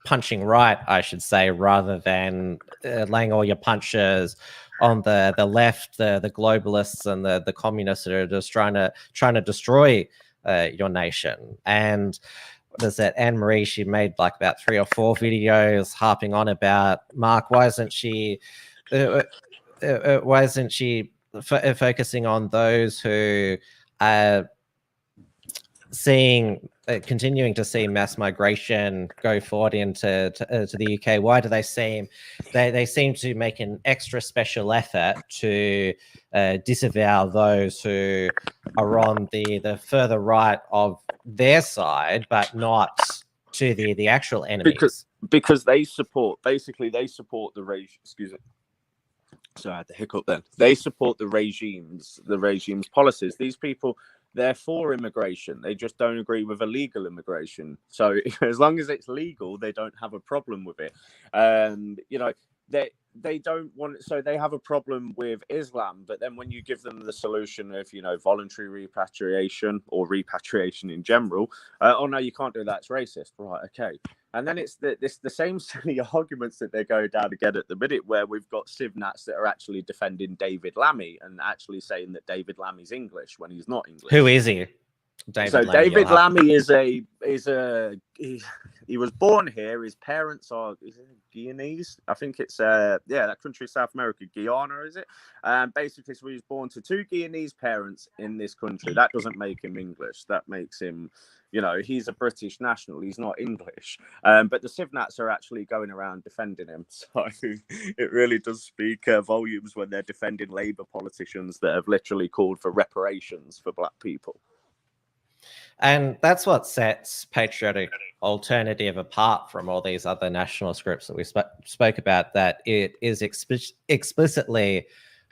punching right, I should say, rather than laying all your punches on the left, the globalists and the communists that are just trying to destroy your nation. And what is that? Anne-Marie, she made like about 3 or 4 videos harping on about Mark. Why isn't she focusing on those who are continuing to see mass migration go forward into the UK? Why do they seem to make an extra special effort to disavow those who are on the further right of their side, but not to the actual enemies? Because they support the regime. Excuse me. So I had the hiccup then. They support the regime's policies. These people, they're for immigration. They just don't agree with illegal immigration. So as long as it's legal, they don't have a problem with it. They don't want. So they have a problem with Islam. But then when you give them the solution of voluntary repatriation or repatriation in general, oh no, you can't do that. It's racist. Right? Okay. And then it's the same silly arguments that they go down again at the minute, where we've got Civnats that are actually defending David Lammy and actually saying that David Lammy's English when he's not English. Who is he? David Lammy he was born here. His parents are Guyanese. I think it's that country, South America, Guyana, is it? Basically, so he was born to 2 Guyanese parents in this country. That doesn't make him English. That makes him, he's a British national. He's not English. But the Civnats are actually going around defending him. So it really does speak volumes when they're defending Labour politicians that have literally called for reparations for black people. And that's what sets Patriotic Alternative apart from all these other nationalist groups that we spoke about, that it is explicitly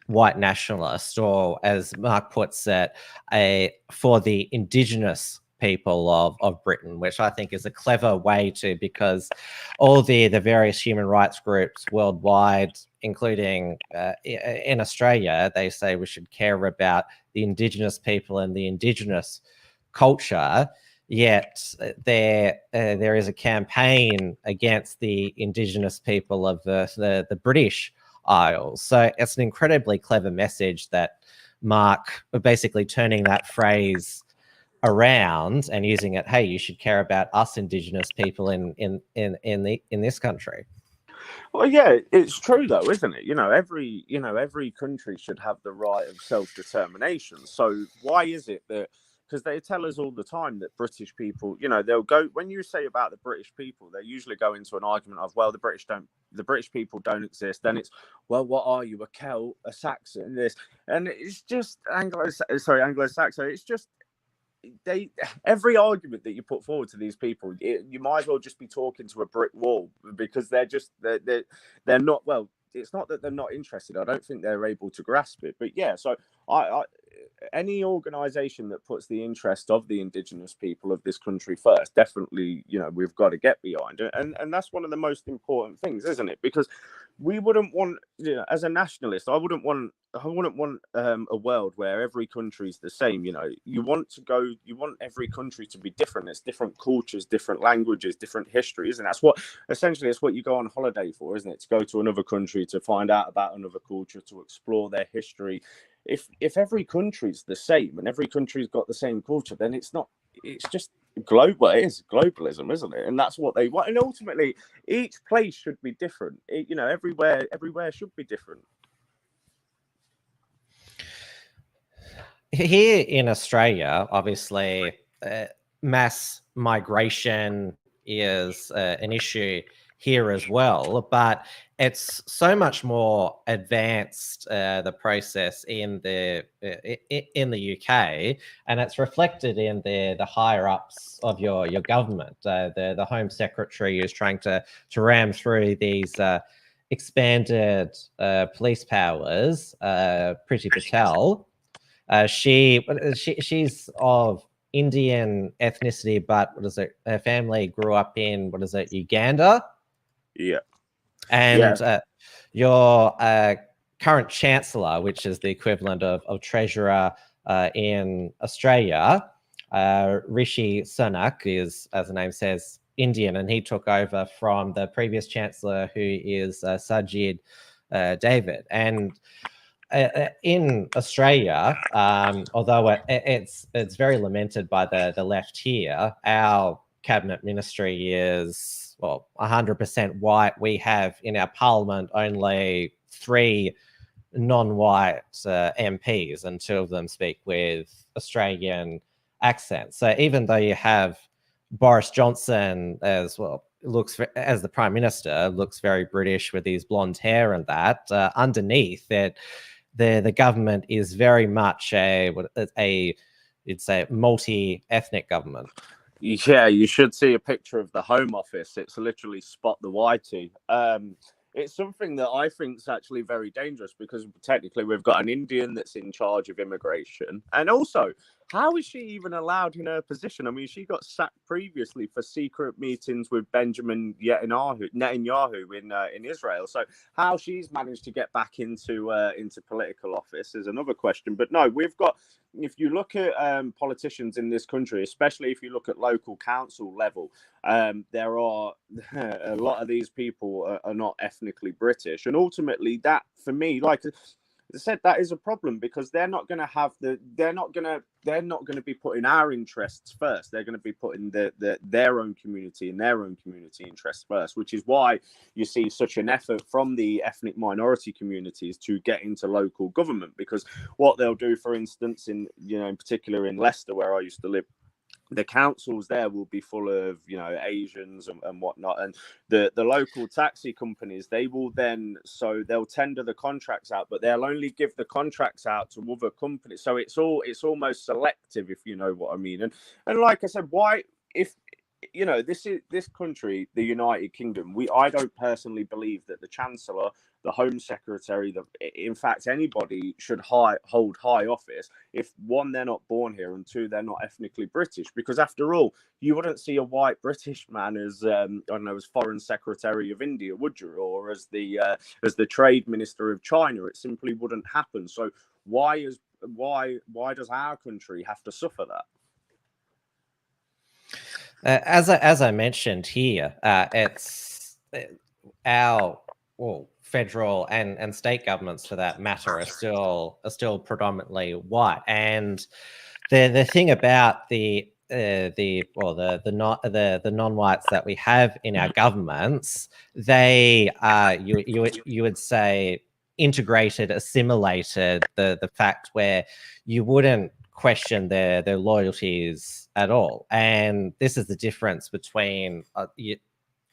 white nationalist, or as Mark puts it, for the indigenous people of Britain, which I think is a clever way to, because all the various human rights groups worldwide, including in Australia, they say we should care about the Indigenous people and the Indigenous culture. Yet there is a campaign against the Indigenous people of the British Isles. So it's an incredibly clever message that Mark basically turning that phrase around and using it. Hey, you should care about us Indigenous people in this country. Well, yeah, it's true though, isn't it? Every country should have the right of self-determination. So why is it that? Because they tell us all the time that British people, they'll go, when you say about the British people, they usually go into an argument of, well, the British people don't exist. Then it's, well, what are you, a Celt, a Saxon, this, and it's just Anglo-Saxon. It's just every argument that you put forward to these people, you might as well just be talking to a brick wall, because they're not, well, it's not that they're not interested. I don't think they're able to grasp it. But yeah, so I any organization that puts the interest of the Indigenous people of this country first, definitely, we've got to get behind it. And that's one of the most important things, isn't it? Because we wouldn't want, as a nationalist, I wouldn't want a world where every country's the same. You want every country to be different. It's different cultures, different languages, different histories, and that's what you go on holiday for, isn't it? To go to another country, to find out about another culture, to explore their history. If every country's the same and every country's got the same culture, then it's just global. It is globalism, isn't it? And that's what they want. And ultimately, each place should be different. Everywhere should be different. Here in Australia, obviously, mass migration is an issue here as well, but it's so much more advanced, the process in the UK, and it's reflected in the higher ups of your government. The Home Secretary is trying to ram through these expanded police powers. Priti Patel, she's of Indian ethnicity, but her family grew up in Uganda. Yeah. And your current chancellor, which is the equivalent of treasurer in Australia, Rishi Sunak, is, as the name says, Indian, and he took over from the previous chancellor, who is Sajid David. And in Australia, although it's very lamented by the left here, our cabinet ministry is 100% white. We have in our parliament only 3 non-white MPs, and 2 of them speak with Australian accents. So even though you have Boris Johnson as well, as the Prime Minister, looks very British with his blonde hair and that, underneath it, the government is very much you'd say multi-ethnic government. Yeah, you should see a picture of the Home Office. It's literally spot the whitey. It's something that I think is actually very dangerous, because technically we've got an Indian that's in charge of immigration. And also, how is she even allowed in her position? I mean, she got sacked previously for secret meetings with Benjamin Netanyahu in Israel. So how she's managed to get back into political office is another question. But no, we've got, if you look at politicians in this country, especially if you look at local council level, there are a lot of these people are not ethnically British, and ultimately that, for me, like I said, that is a problem, because they're not going to be putting our interests first. They're going to be putting their own community and their own community interests first, which is why you see such an effort from the ethnic minority communities to get into local government. Because what they'll do, for instance, in particular in Leicester, where I used to live, the councils there will be full of Asians and whatnot, and the local taxi companies, they'll tender the contracts out, but they'll only give the contracts out to other companies. So it's almost selective, if you know what I mean. And like I said, why, if you know, this country, the United Kingdom. I don't personally believe that the Chancellor, the Home Secretary, in fact, anybody should hold high office if one, they're not born here, and two, they're not ethnically British. Because after all, you wouldn't see a white British man as I don't know, as Foreign Secretary of India, would you, or as the Trade Minister of China? It simply wouldn't happen. So why does our country have to suffer that? As I mentioned here, it's our federal and state governments, for that matter, are still predominantly white. And the thing about the non-whites that we have in our governments, they are, you would say, integrated, assimilated, the fact where you wouldn't question their loyalties at all. And this is the difference between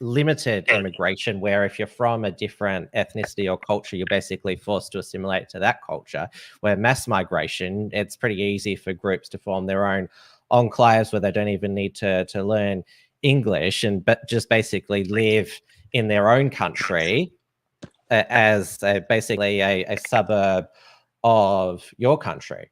limited immigration, where if you're from a different ethnicity or culture, you're basically forced to assimilate to that culture. Where mass migration, it's pretty easy for groups to form their own enclaves where they don't even need to learn English, but just basically live in their own country as basically a suburb of your country.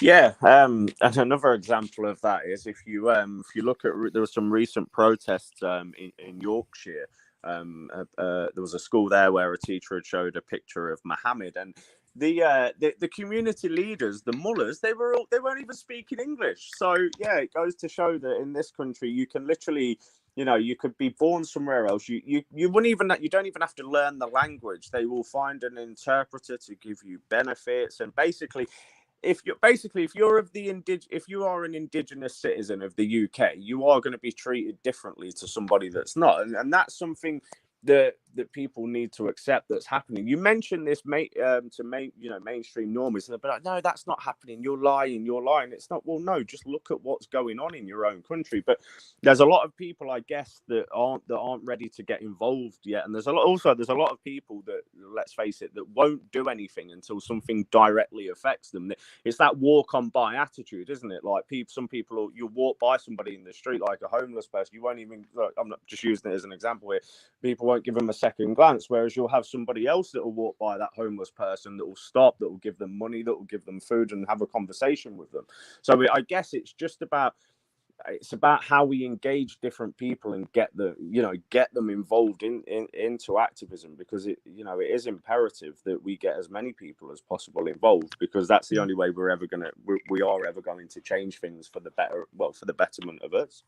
Yeah, and another example of that is if you look at, there was some recent protests in Yorkshire. There was a school there where a teacher had showed a picture of Mohammed, and the community leaders, the mullahs, they weren't even speaking English. So yeah, it goes to show that in this country you can literally, you know, you could be born somewhere else. You don't even have to learn the language. They will find an interpreter to give you benefits, and basically, if you are an indigenous citizen of the UK, you are going to be treated differently to somebody that's not, and that's something that people need to accept that's happening. You mentioned this mainstream normies, and they'll be like, no, that's not happening, you're lying. It's not. Well, no, just look at what's going on in your own country. But there's a lot of people, I guess, that aren't ready to get involved yet, and there's a lot of people that, let's face it, that won't do anything until something directly affects them. It's that walk on by attitude, isn't it? Like some people, you'll walk by somebody in the street, like a homeless person, you won't even, I'm not just using it as an example here, people won't give them a second glance, whereas you'll have somebody else that will walk by that homeless person, that will stop, that will give them money, that will give them food, and have a conversation with them. So I guess it's about how we engage different people and get them involved into activism, because it is imperative that we get as many people as possible involved, because that's the only way we are ever going to change things for the betterment of us.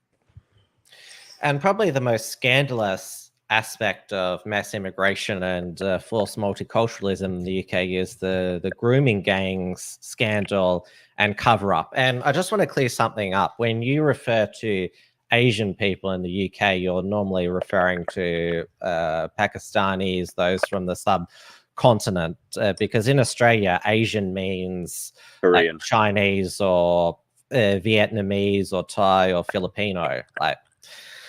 And probably the most scandalous aspect of mass immigration and forced multiculturalism in the UK is the grooming gangs scandal and cover up. And I just want to clear something up. When you refer to Asian people in the UK, you're normally referring to Pakistanis, those from the subcontinent, because in Australia, Asian means Korean, like Chinese or Vietnamese or Thai or Filipino.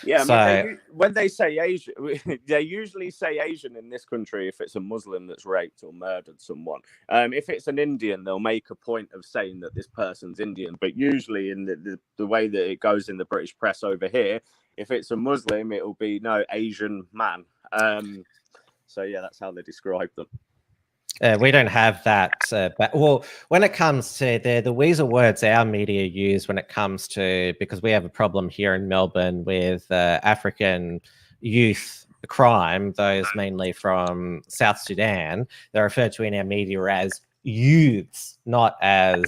Yeah, I mean, when they say Asian, they usually say Asian in this country if it's a Muslim that's raped or murdered someone. If it's an Indian, they'll make a point of saying that this person's Indian. But usually in the way that it goes in the British press over here, if it's a Muslim, it'll be Asian man. So yeah, that's how they describe them. We don't have that. But when it comes to the weasel words our media use when it comes to, because we have a problem here in Melbourne with African youth crime, those mainly from South Sudan, they're referred to in our media as youths, not as,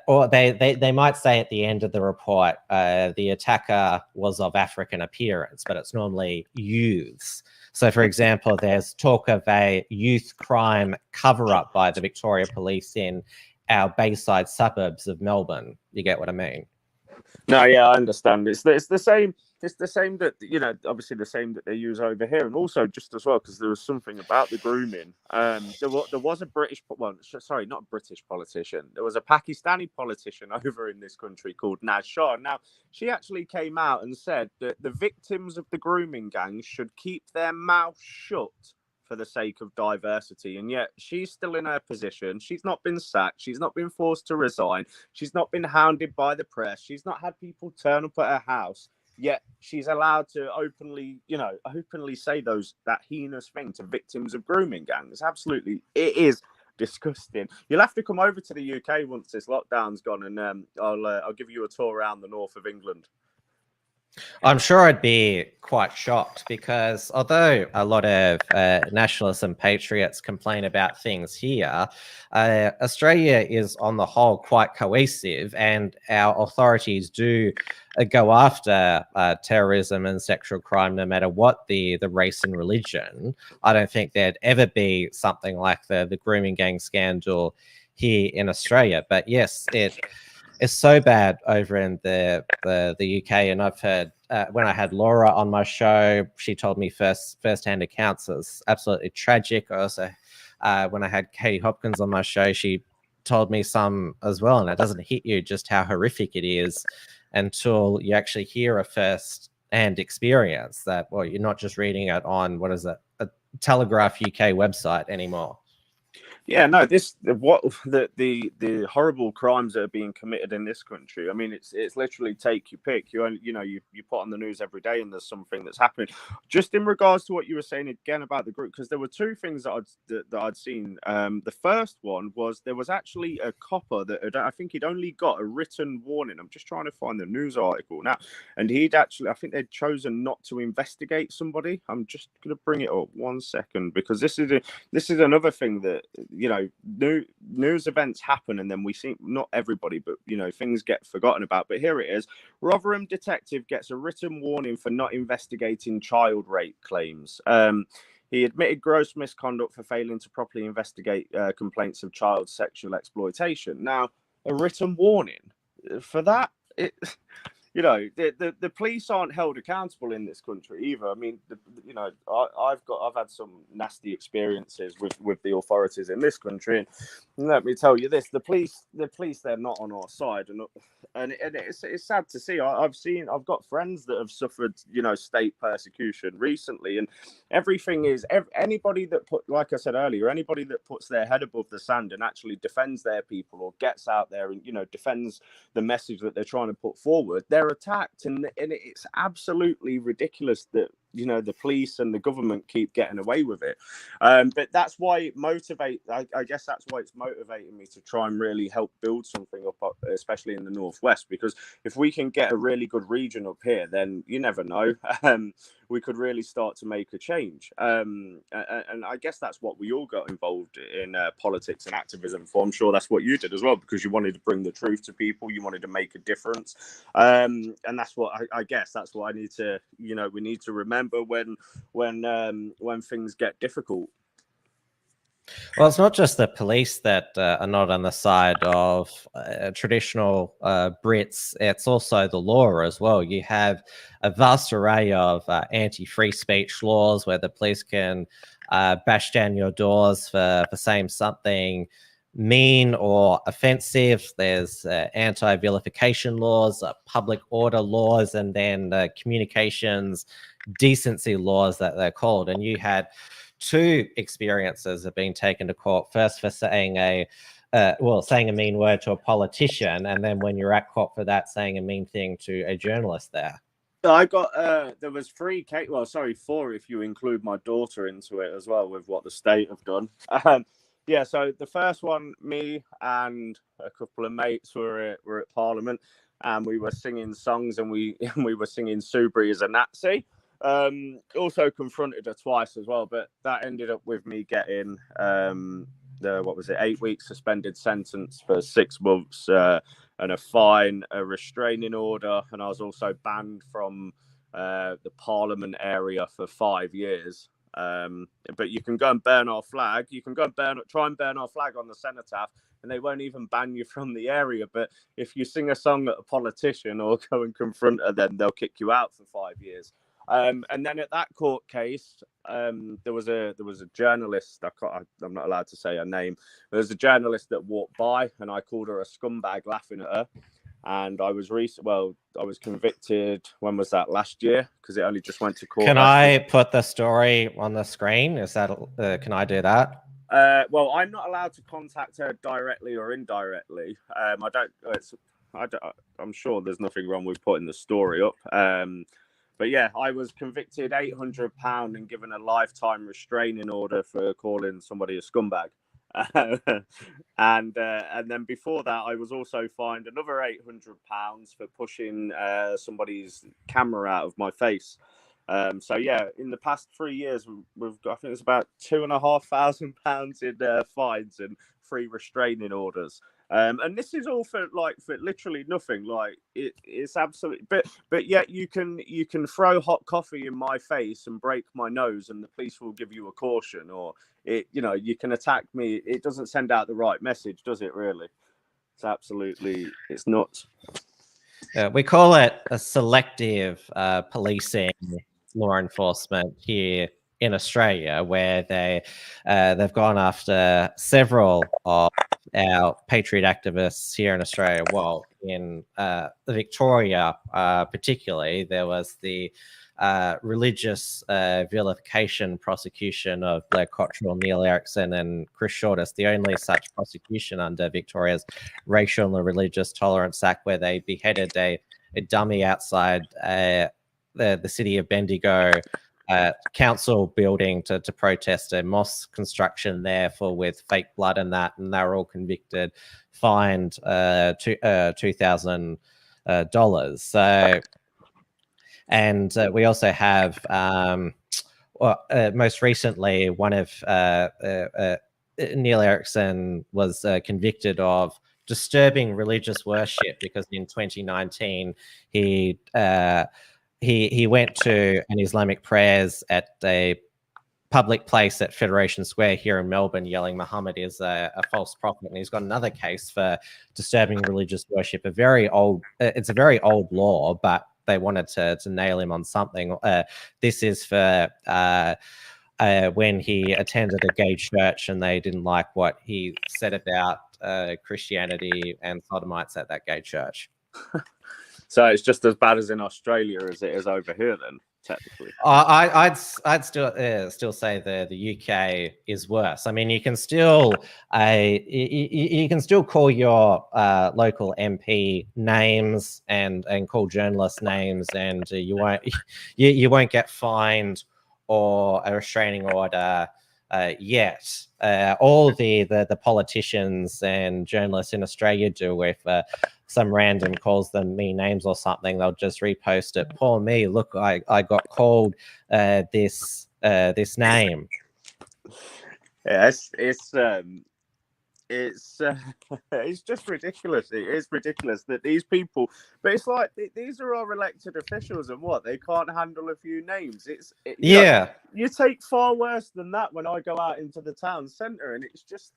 or they might say at the end of the report, the attacker was of African appearance, but it's normally youths. So, for example, there's talk of a youth crime cover-up by the Victoria Police in our Bayside suburbs of Melbourne. You get what I mean? No, yeah, I understand. It's the same. It's the same that, obviously the same that they use over here, and also just as well, because there was something about the grooming. There was a not a British politician. There was a Pakistani politician over in this country called Naz Shah. Now, she actually came out and said that the victims of the grooming gangs should keep their mouth shut for the sake of diversity, and yet she's still in her position. She's not been sacked. She's not been forced to resign. She's not been hounded by the press. She's not had people turn up at her house. Yet she's allowed to openly say that heinous thing to victims of grooming gangs. It is disgusting. You'll have to come over to the UK once this lockdown's gone, and I'll give you a tour around the north of England. I'm sure I'd be quite shocked, because although a lot of nationalists and patriots complain about things here, Australia is on the whole quite cohesive, and our authorities do go after terrorism and sexual crime no matter what the race and religion. I don't think there'd ever be something like the grooming gang scandal here in Australia. But yes, it's so bad over in the UK, and I've heard when I had Laura on my show, she told me firsthand accounts. It was absolutely tragic. Also, when I had Katie Hopkins on my show, she told me some as well, and it doesn't hit you just how horrific it is until you actually hear a first-hand experience. That, well, you're not just reading it on a Telegraph UK website anymore. Yeah, no, the horrible crimes that are being committed in this country. I mean, it's literally take your pick. You put on the news every day and there's something that's happening. Just in regards to what you were saying again about the group, because there were two things that I'd seen. The first one was there was actually a copper that I think he'd only got a written warning. I'm just trying to find the news article now, and I think they'd chosen not to investigate somebody. I'm just gonna bring it up 1 second, because this is another thing that, news events happen, and then we see, not everybody, but things get forgotten about. But here it is: Rotherham detective gets a written warning for not investigating child rape claims. He admitted gross misconduct for failing to properly investigate complaints of child sexual exploitation. Now, a written warning for that, the police aren't held accountable in this country either. I mean, I've had some nasty experiences with the authorities in this country, and let me tell you this: the police, they're not on our side, and it's sad to see. I've got friends that have suffered, state persecution recently, and everything is anybody that like I said earlier, anybody that puts their head above the sand and actually defends their people, or gets out there and defends the message that they're trying to put forward, they're attacked, and it's absolutely ridiculous that the police and the government keep getting away with it. But that's why I guess that's why it's motivating me to try and really help build something up, especially in the Northwest, because if we can get a really good region up here, then you never know, we could really start to make a change. And I guess that's what we all got involved in politics and activism for. I'm sure that's what you did as well, because you wanted to bring the truth to people, you wanted to make a difference. And that's what I guess that's what I need to, we need to remember when things get difficult. Well, it's not just the police that are not on the side of traditional Brits. It's also the law as well. You have a vast array of anti-free speech laws where the police can bash down your doors for saying something mean or offensive. There's anti-vilification laws, public order laws, and then communications decency laws that they're called. And you had two experiences of being taken to court, first for saying a mean word to a politician, and then when you're at court for that, saying a mean thing to a journalist there. I got there was 4 if you include my daughter into it as well, with what the state have done. Yeah, so the first one, me and a couple of mates were at Parliament, and we were singing songs, and we were singing Subri is a Nazi. Also confronted her twice as well, but that ended up with me getting 8 week suspended sentence for 6 months, and a fine, a restraining order, and I was also banned from the Parliament area for 5 years. But you can go and burn our flag. You can go and try and burn our flag on the cenotaph, and they won't even ban you from the area. But if you sing a song at a politician or go and confront her, then they'll kick you out for 5 years. And then at that court case, there was a journalist. I'm not allowed to say her name. There was a journalist that walked by, and I called her a scumbag, laughing at her. And I was I was convicted. When was that? Last year, because it only just went to court. Can I put the story on the screen? Is that can I do that? Well, I'm not allowed to contact her directly or indirectly. I don't. I'm sure there's nothing wrong with putting the story up. But yeah, I was convicted £800 and given a lifetime restraining order for calling somebody a scumbag. And then before that, I was also fined another £800 for pushing somebody's camera out of my face. So yeah, in the past 3 years, we've got, I think it's about £2,500 in fines and 3 restraining orders. And this is all for literally nothing. Like it's absolutely, but yet you can throw hot coffee in my face and break my nose, and the police will give you a caution, or you can attack me. It doesn't send out the right message, does it? Really, it's nuts. We call it a selective policing law enforcement here in Australia, where they've gone after several of our Patriot activists here in Australia. Well, in Victoria particularly, there was the religious vilification prosecution of Blair Cottrell, Neil Erickson and Chris Shortest, the only such prosecution under Victoria's Racial and Religious Tolerance Act, where they beheaded a dummy outside the city of Bendigo council building to protest a mosque construction there with fake blood and that, and they were all convicted, fined $2,000. So, and we also have most recently, one of Neil Erickson was convicted of disturbing religious worship, because in 2019 he went to an Islamic prayers at a public place at Federation Square here in Melbourne, yelling Muhammad is a false prophet. And he's got another case for disturbing religious worship. It's a very old law, but they wanted to nail him on something. This is for when he attended a gay church and they didn't like what he said about Christianity and sodomites at that gay church. So it's just as bad as in Australia as it is over here, then, technically. I'd still say the UK is worse. I mean, you can still call your local MP names and call journalists names, and you won't get fined or a restraining order yet. All the politicians and journalists in Australia do, if some random calls them mean names or something, they'll just repost it. Poor me, look, I got called this name. Yeah, it's just ridiculous. It is ridiculous that these people, but it's like these are our elected officials, and what, they can't handle a few names. You take far worse than that when I go out into the town centre, and it's just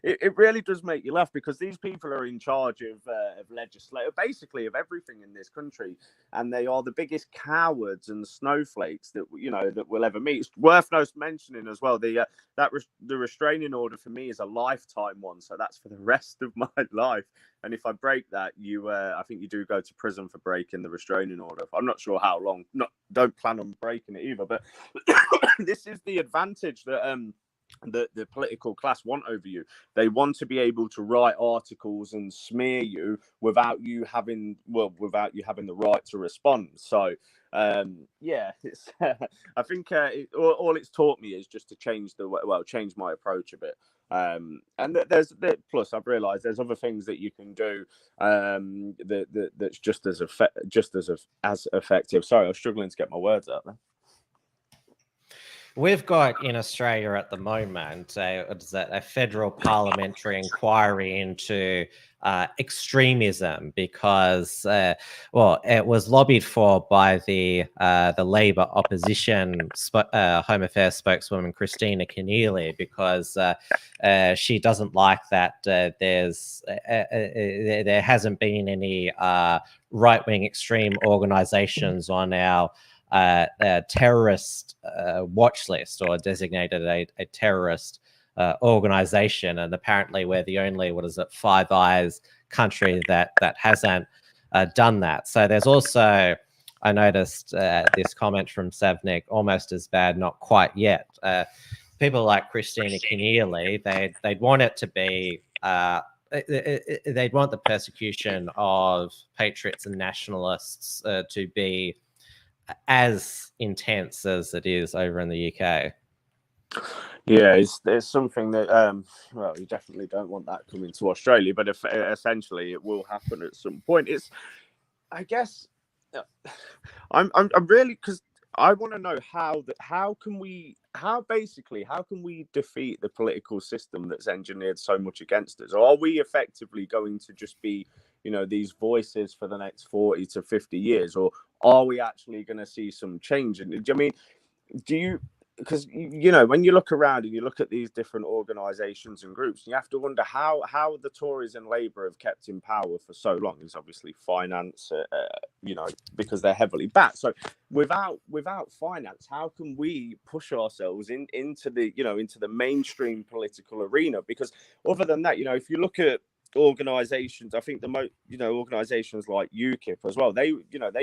it really does make you laugh, because these people are in charge of legislation, basically of everything in this country, and they are the biggest cowards and snowflakes that we'll ever meet. It's worth mentioning as well, the restraining order for me is a lifetime one, so that's for the rest of my life. And if I break that, I think you do go to prison for breaking the restraining order. I'm not sure how long. Don't plan on breaking it either. But this is the advantage that the political class want over you. They want to be able to write articles and smear you without you having the right to respond. So it's I think all it's taught me is just to change my approach a bit. And plus I've realized there's other things that you can do that's just as effective. Sorry, I was struggling to get my words out there. We've got in Australia at the moment a federal parliamentary inquiry into extremism, because it was lobbied for by the Labor opposition Home Affairs spokeswoman Christina Keneally, because she doesn't like that there hasn't been any right-wing extreme organizations on our terrorist watch list, or designated a terrorist organization. And apparently we're the only, Five Eyes country that hasn't done that. So there's also, I noticed this comment from Savnik, almost as bad, not quite yet. People like Christina Keneally, they'd want it to be, they'd want the persecution of patriots and nationalists to be as intense as it is over in the UK. Yeah, it's something that, well, you definitely don't want that coming to Australia, but if, essentially it will happen at some point. It's, I guess, I'm really, because I want to know how can we defeat the political system that's engineered so much against us? Or are we effectively going to just be, these voices for the next 40 to 50 years, or are we actually going to see some change? And I mean, because when you look around and you look at these different organizations and groups, you have to wonder how the Tories and Labour have kept in power for so long. Is obviously finance, because they're heavily backed. So without finance, how can we push ourselves into the mainstream political arena? Because other than that, if you look at organizations, I think organizations like UKIP as well, they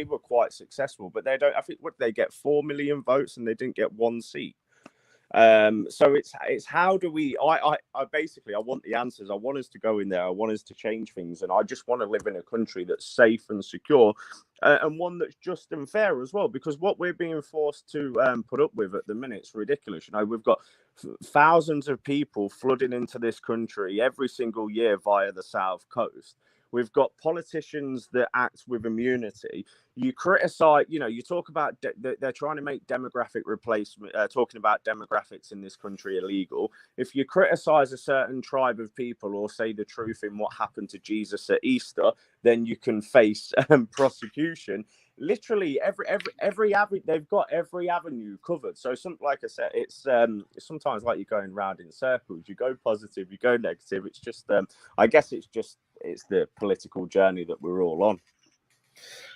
were quite successful, but I think they get 4 million votes and they didn't get one seat. So it's how do we, I basically, I want the answers. I want us to go in there. I want us to change things. And I just want to live in a country that's safe and secure, and one that's just and fair as well, because what we're being forced to put up with at the minute is ridiculous. We've got thousands of people flooding into this country every single year via the South Coast. We've got politicians that act with immunity. You criticize, you talk about they're trying to make demographic replacement, talking about demographics in this country illegal. If you criticize a certain tribe of people or say the truth in what happened to Jesus at Easter, then you can face prosecution. Literally every avenue, they've got every avenue covered. So like I said, it's sometimes like you're going round in circles. You go positive, you go negative. It's just I guess it's the political journey that we're all on.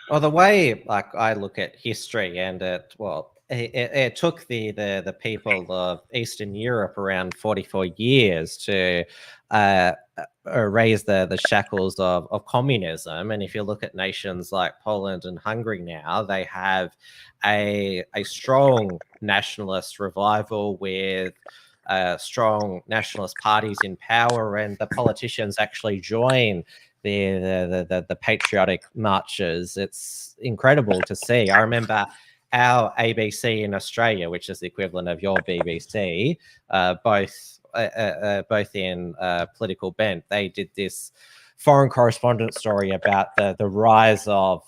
Well, the way I look at history, and it took the people of Eastern Europe around 44 years to raise the shackles of communism. And if you look at nations like Poland and Hungary now, they have a strong nationalist revival with strong nationalist parties in power, and the politicians actually join the patriotic marches. It's incredible to see. I remember our ABC in Australia, which is the equivalent of your BBC, both in political bent, they did this foreign correspondent story about the rise of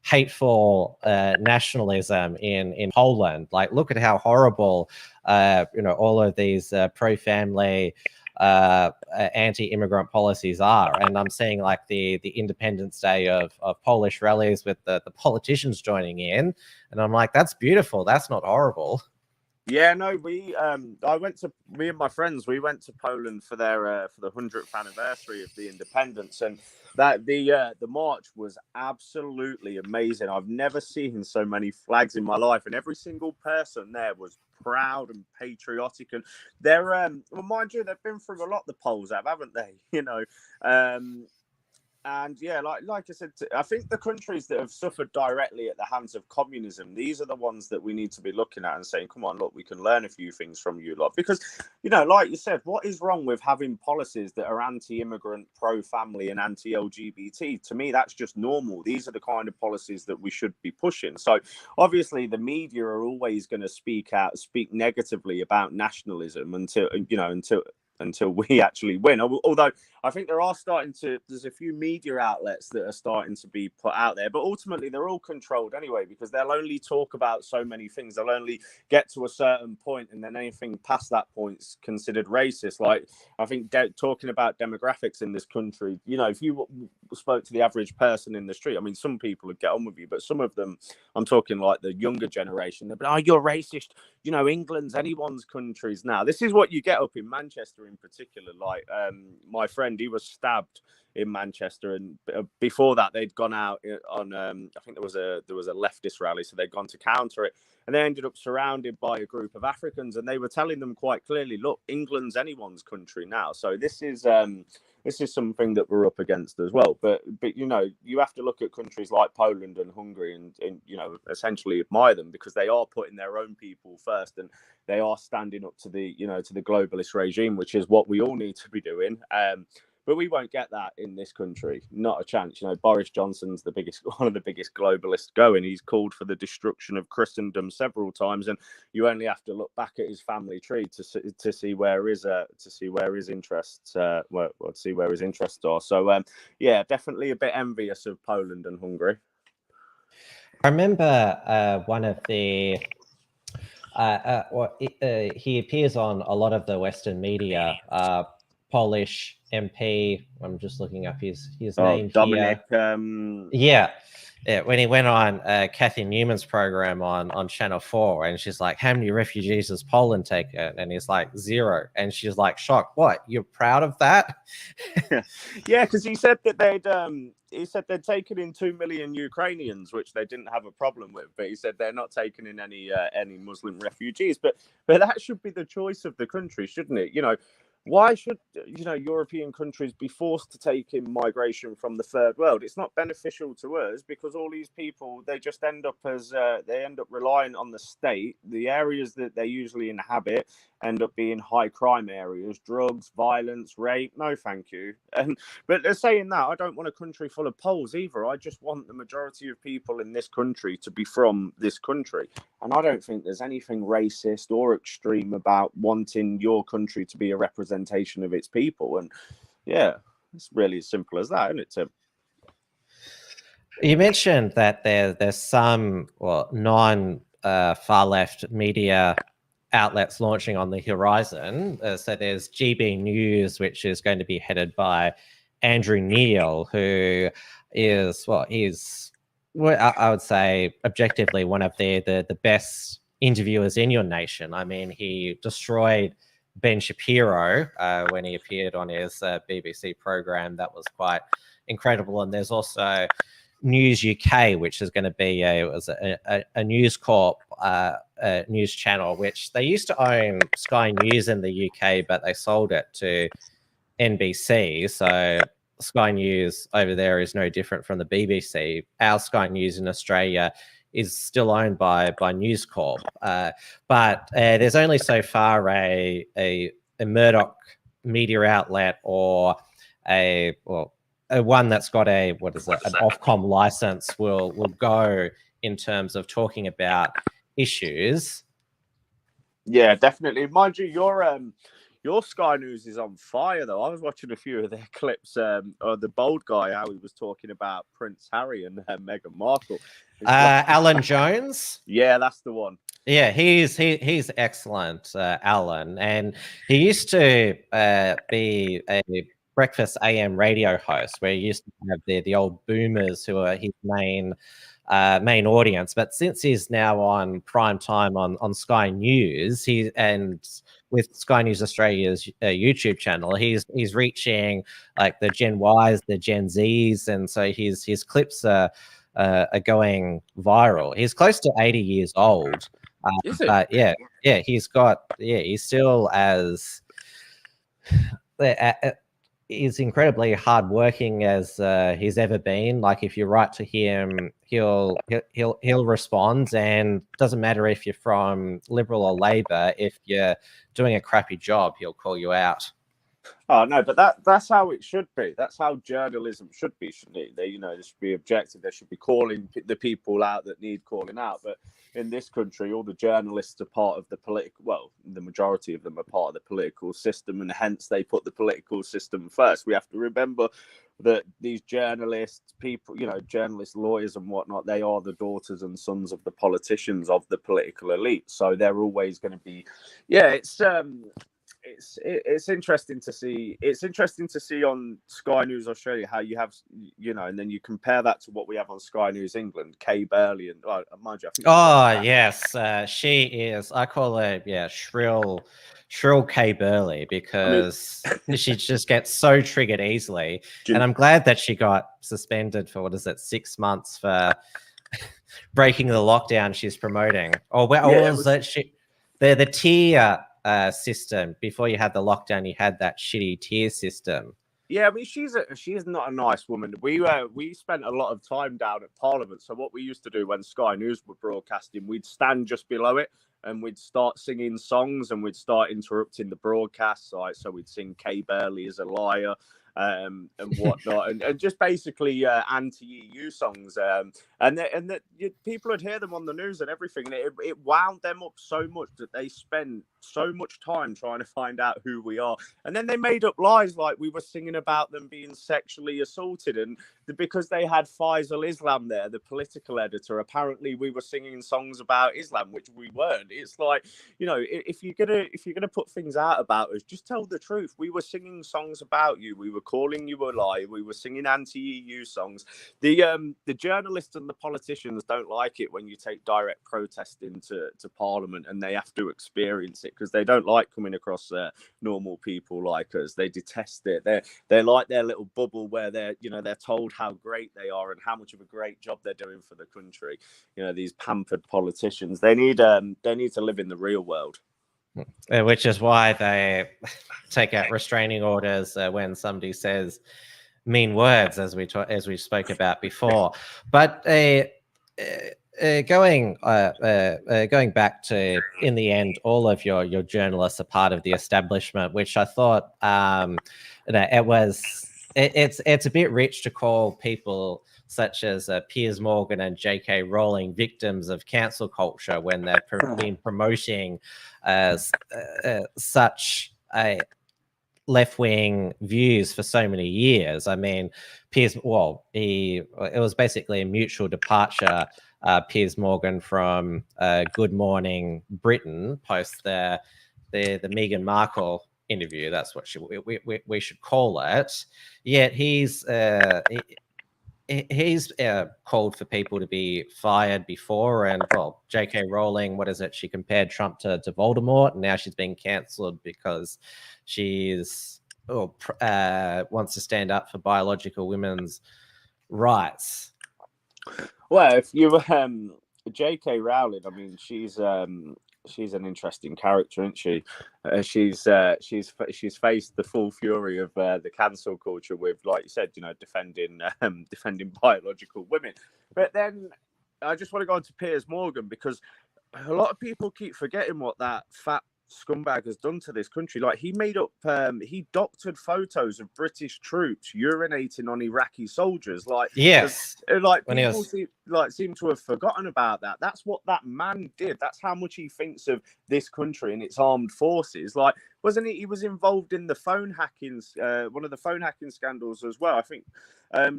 hateful nationalism in Poland. Like, look at how horrible all of these pro-family anti-immigrant policies are. And I'm seeing like the Independence Day of Polish rallies with the politicians joining in, and I'm like, that's beautiful, that's not horrible. Yeah, no, me and my friends, we went to Poland for the 100th anniversary of the independence, and that the march was absolutely amazing. I've never seen so many flags in my life, and every single person there was proud and patriotic. And they're well, mind you, they've been through a lot, the Poles haven't they? And yeah, like I said, I think the countries that have suffered directly at the hands of communism, these are the ones that we need to be looking at and saying, come on, look, we can learn a few things from you lot. Because, like you said, what is wrong with having policies that are anti-immigrant, pro-family and anti-LGBT? To me, that's just normal. These are the kind of policies that we should be pushing. So obviously the media are always going to speak negatively about nationalism until we actually win. Although I think there's a few media outlets that are starting to be put out there, but ultimately they're all controlled anyway, because they'll only talk about so many things. They'll only get to a certain point, and then anything past that point is considered racist. Like, I think talking about demographics in this country, if you spoke to the average person in the street, I mean, some people would get on with you, but some of them, I'm talking like the younger generation, they'll be, oh, you're racist. England's anyone's countries now. This is what you get up in Manchester in particular. Like, my friend, he was stabbed in Manchester, and before that they'd gone out on I think there was a leftist rally, so they'd gone to counter it, and they ended up surrounded by a group of Africans, and they were telling them quite clearly, look, England's anyone's country now. So this is something that we're up against as well. But you know, you have to look at countries like Poland and Hungary and you know, essentially admire them, because they are putting their own people first, and they are standing up to the, you know, to the globalist regime, which is what we all need to be doing. But we won't get that in this country. Not a chance. You know, Boris Johnson's one of the biggest globalists going. He's called for the destruction of Christendom several times, and you only have to look back at his family tree to see where his interests are. So yeah, definitely a bit envious of Poland and Hungary. I remember one of the he appears on a lot of the Western media. Polish MP. I'm just looking up his name. Dominic. Yeah. When he went on Kathy Newman's program on Channel 4, and she's like, "How many refugees has Poland taken?" And he's like, "0." And she's like, shocked. What? You're proud of that? Yeah, because he said that they'd taken in 2 million Ukrainians, which they didn't have a problem with. But he said they're not taking in any Muslim refugees. But that should be the choice of the country, shouldn't it? You know, why should, you know, European countries be forced to take in migration from the third world? It's not beneficial to us, because all these people, they just end up relying on the state. The areas that they usually inhabit end up being high crime areas, drugs, violence, rape. No, thank you. But they're saying that I don't want a country full of Poles either. I just want the majority of people in this country to be from this country. And I don't think there's anything racist or extreme about wanting your country to be a representation of its people. And yeah, it's really as simple as that, isn't it, Tim? You mentioned that there's some non far left media outlets launching on the horizon. So there's GB News, which is going to be headed by Andrew Neil, who is, I would say, objectively one of the best interviewers in your nation. I mean, he destroyed Ben Shapiro when he appeared on his BBC program. That was quite incredible. And there's also News UK, which is going to be a News Corp news channel, which they used to own Sky News in the UK, but they sold it to NBC. So Sky News over there is no different from the BBC. Our Sky News in Australia is still owned by News Corp, but there's only so far a Murdoch media outlet or a one that's got an Ofcom license will go in terms of talking about issues. Yeah, definitely. Mind you, your Sky News is on fire, though. I was watching a few of their clips. The bold guy, how he was talking about Prince Harry and Meghan Markle. Alan Jones. Yeah, that's the one. Yeah, he's excellent, Alan, and he used to be a breakfast AM radio host where he used to have the old boomers who are his main audience. But since he's now on prime time on Sky News, with Sky News Australia's YouTube channel, he's reaching like the Gen Ys, the Gen Zs, and so his clips are going viral. He's close to 80 years old. But he's still as he's incredibly hardworking as he's ever been. Like, if you write to him, he'll respond, and doesn't matter if you're from Liberal or Labor. If you're doing a crappy job, he'll call you out. Oh no, but that's how it should be. That's how journalism should be, shouldn't it? They should be objective. They should be calling the people out that need calling out. But in this country, all the journalists are part of the political. Well, the majority of them are part of the political system, and hence they put the political system first. We have to remember that these journalists, journalists, lawyers, and whatnot, they are the daughters and sons of the politicians, of the political elite. So they're always going to be. Yeah, it's interesting to see. It's interesting to see on Sky News Australia how you have, and then you compare that to what we have on Sky News England. Kay Burley and mind you, I think yes, she is. I call her shrill Kay Burley because she just gets so triggered easily. And I'm glad that she got suspended for 6 months for breaking the lockdown she's promoting. Or was it the tier system? Before you had the lockdown, you had that shitty tier system. Yeah, I mean, she is not a nice woman. We spent a lot of time down at Parliament. So what we used to do when Sky News were broadcasting, we'd stand just below it and we'd start singing songs and we'd start interrupting the broadcast. So we'd sing Kay Burley is a liar. And whatnot, and just basically anti-EU songs, and that people would hear them on the news and everything, and it wound them up so much that they spent so much time trying to find out who we are, and then they made up lies like we were singing about them being sexually assaulted, and because they had Faisal Islam there, the political editor, apparently we were singing songs about Islam, which we weren't. It's like, if you're gonna put things out about us, just tell the truth. We were singing songs about you. We were calling you a lie. We were singing anti-EU songs. The journalists and the politicians don't like it when you take direct protest into Parliament, and they have to experience it because they don't like coming across normal people like us. They detest it. They're like their little bubble where they're told how great they are and how much of a great job they're doing for the country. These pampered politicians. They need to live in the real world. Which is why they take out restraining orders when somebody says mean words, as we spoke about before. But going back to, in the end, all of your journalists are part of the establishment, which I thought it's a bit rich to call people such as Piers Morgan and J.K. Rowling victims of cancel culture when they've been promoting such left-wing views for so many years. I mean, it was basically a mutual departure. Piers Morgan from Good Morning Britain post the Meghan Markle interview. That's what we should call it. Yet he's called for people to be fired before, and J.K. Rowling, what is it? She compared Trump to Voldemort, and now she's being cancelled because she's wants to stand up for biological women's rights. Well, if you J.K. Rowling, I mean, she's an interesting character, isn't she? She's faced the full fury of the cancel culture with, like you said, defending biological women. But then I just want to go on to Piers Morgan, because a lot of people keep forgetting what that fat scumbag has done to this country. Like, he made up he doctored photos of British troops urinating on Iraqi soldiers. Like, yes, like people seem to have forgotten about that. That's what that man did. That's how much he thinks of this country and its armed forces. Like, wasn't he was involved in the phone hacking, one of the phone hacking scandals as well, I think.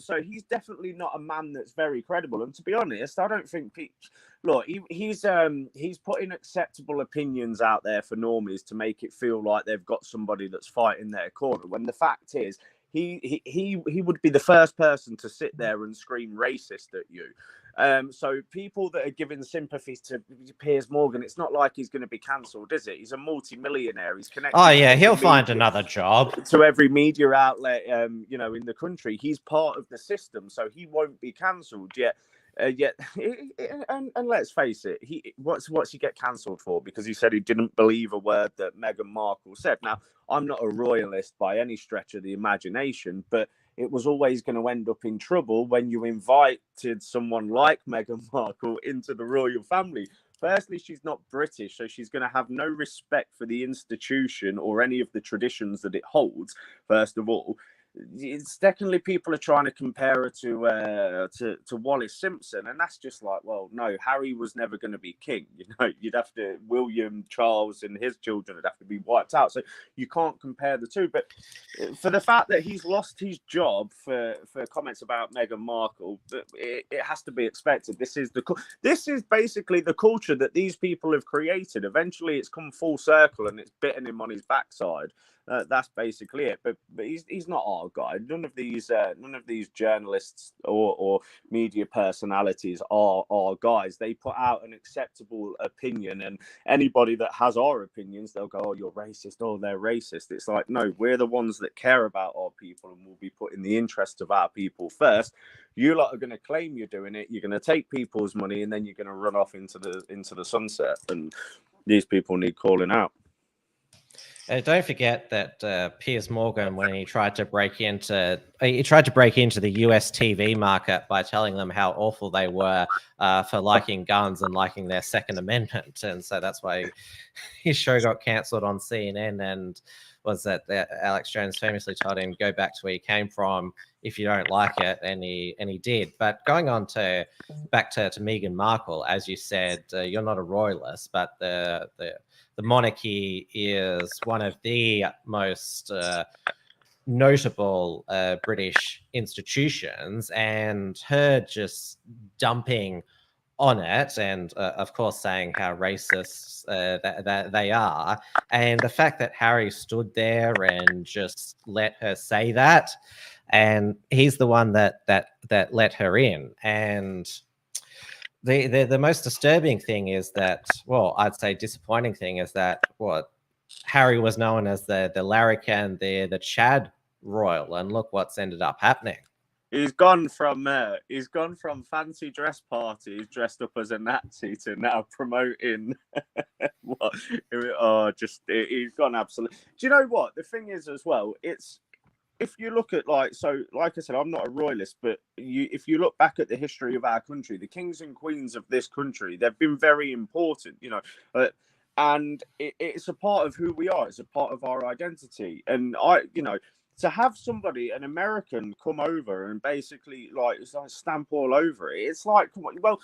So he's definitely not a man that's very credible. And to be honest, I don't think he's putting acceptable opinions out there for normies to make it feel like they've got somebody that's fighting their corner, when the fact is he would be the first person to sit there and scream racist at you. So people that are giving sympathy to Piers Morgan, it's not like he's going to be cancelled, is it? He's a multi-millionaire. He's connected. Oh yeah, he'll find another job to every media outlet, in the country. He's part of the system, so he won't be cancelled yet. And let's face it, what's he get cancelled for? Because he said he didn't believe a word that Meghan Markle said. Now, I'm not a royalist by any stretch of the imagination, but it was always going to end up in trouble when you invited someone like Meghan Markle into the royal family. Firstly, she's not British, so she's going to have no respect for the institution or any of the traditions that it holds, first of all. it's definitely people are trying to compare her to Wallace Simpson, and that's just like, well, no, Harry was never going to be king. You know, you'd have to William, Charles, and his children would have to be wiped out. So you can't compare the two. But for the fact that he's lost his job for comments about Meghan Markle, it has to be expected. This is basically the culture that these people have created. Eventually, it's come full circle and it's bitten him on his backside. That's basically it. But he's not our guy. None of these journalists or media personalities are our guys. They put out an acceptable opinion, and anybody that has our opinions, they'll go, "Oh, you're racist. Oh, they're racist." It's like, no, we're the ones that care about our people, and we'll be putting the interest of our people first. You lot are going to claim you're doing it. You're going to take people's money, and then you're going to run off into the sunset. And these people need calling out. Don't forget that Piers Morgan, when he tried to break into the US TV market by telling them how awful they were for liking guns and liking their Second Amendment, and so that's why his show got cancelled on CNN. And was that Alex Jones famously told him, "Go back to where you came from if you don't like it," and he did. But going on back to Meghan Markle, as you said, you're not a royalist, but the monarchy is one of the most notable British institutions, and her just dumping on it, and of course saying how racist that they are, and the fact that Harry stood there and just let her say that, and he's the one that let her in. And the most disturbing thing is that, well, I'd say disappointing thing is that what Harry was known as the larrikin, the Chad royal, and look what's ended up happening. He's gone from fancy dress parties dressed up as a Nazi to now promoting what? He's gone absolutely. Do you know what the thing is as well? It's, if you look at like I said, I'm not a royalist, but if you look back at the history of our country, the kings and queens of this country, they've been very important, you know, and it's a part of who we are. It's a part of our identity, and to have somebody, an American, come over and basically like stamp all over it, it's like, well,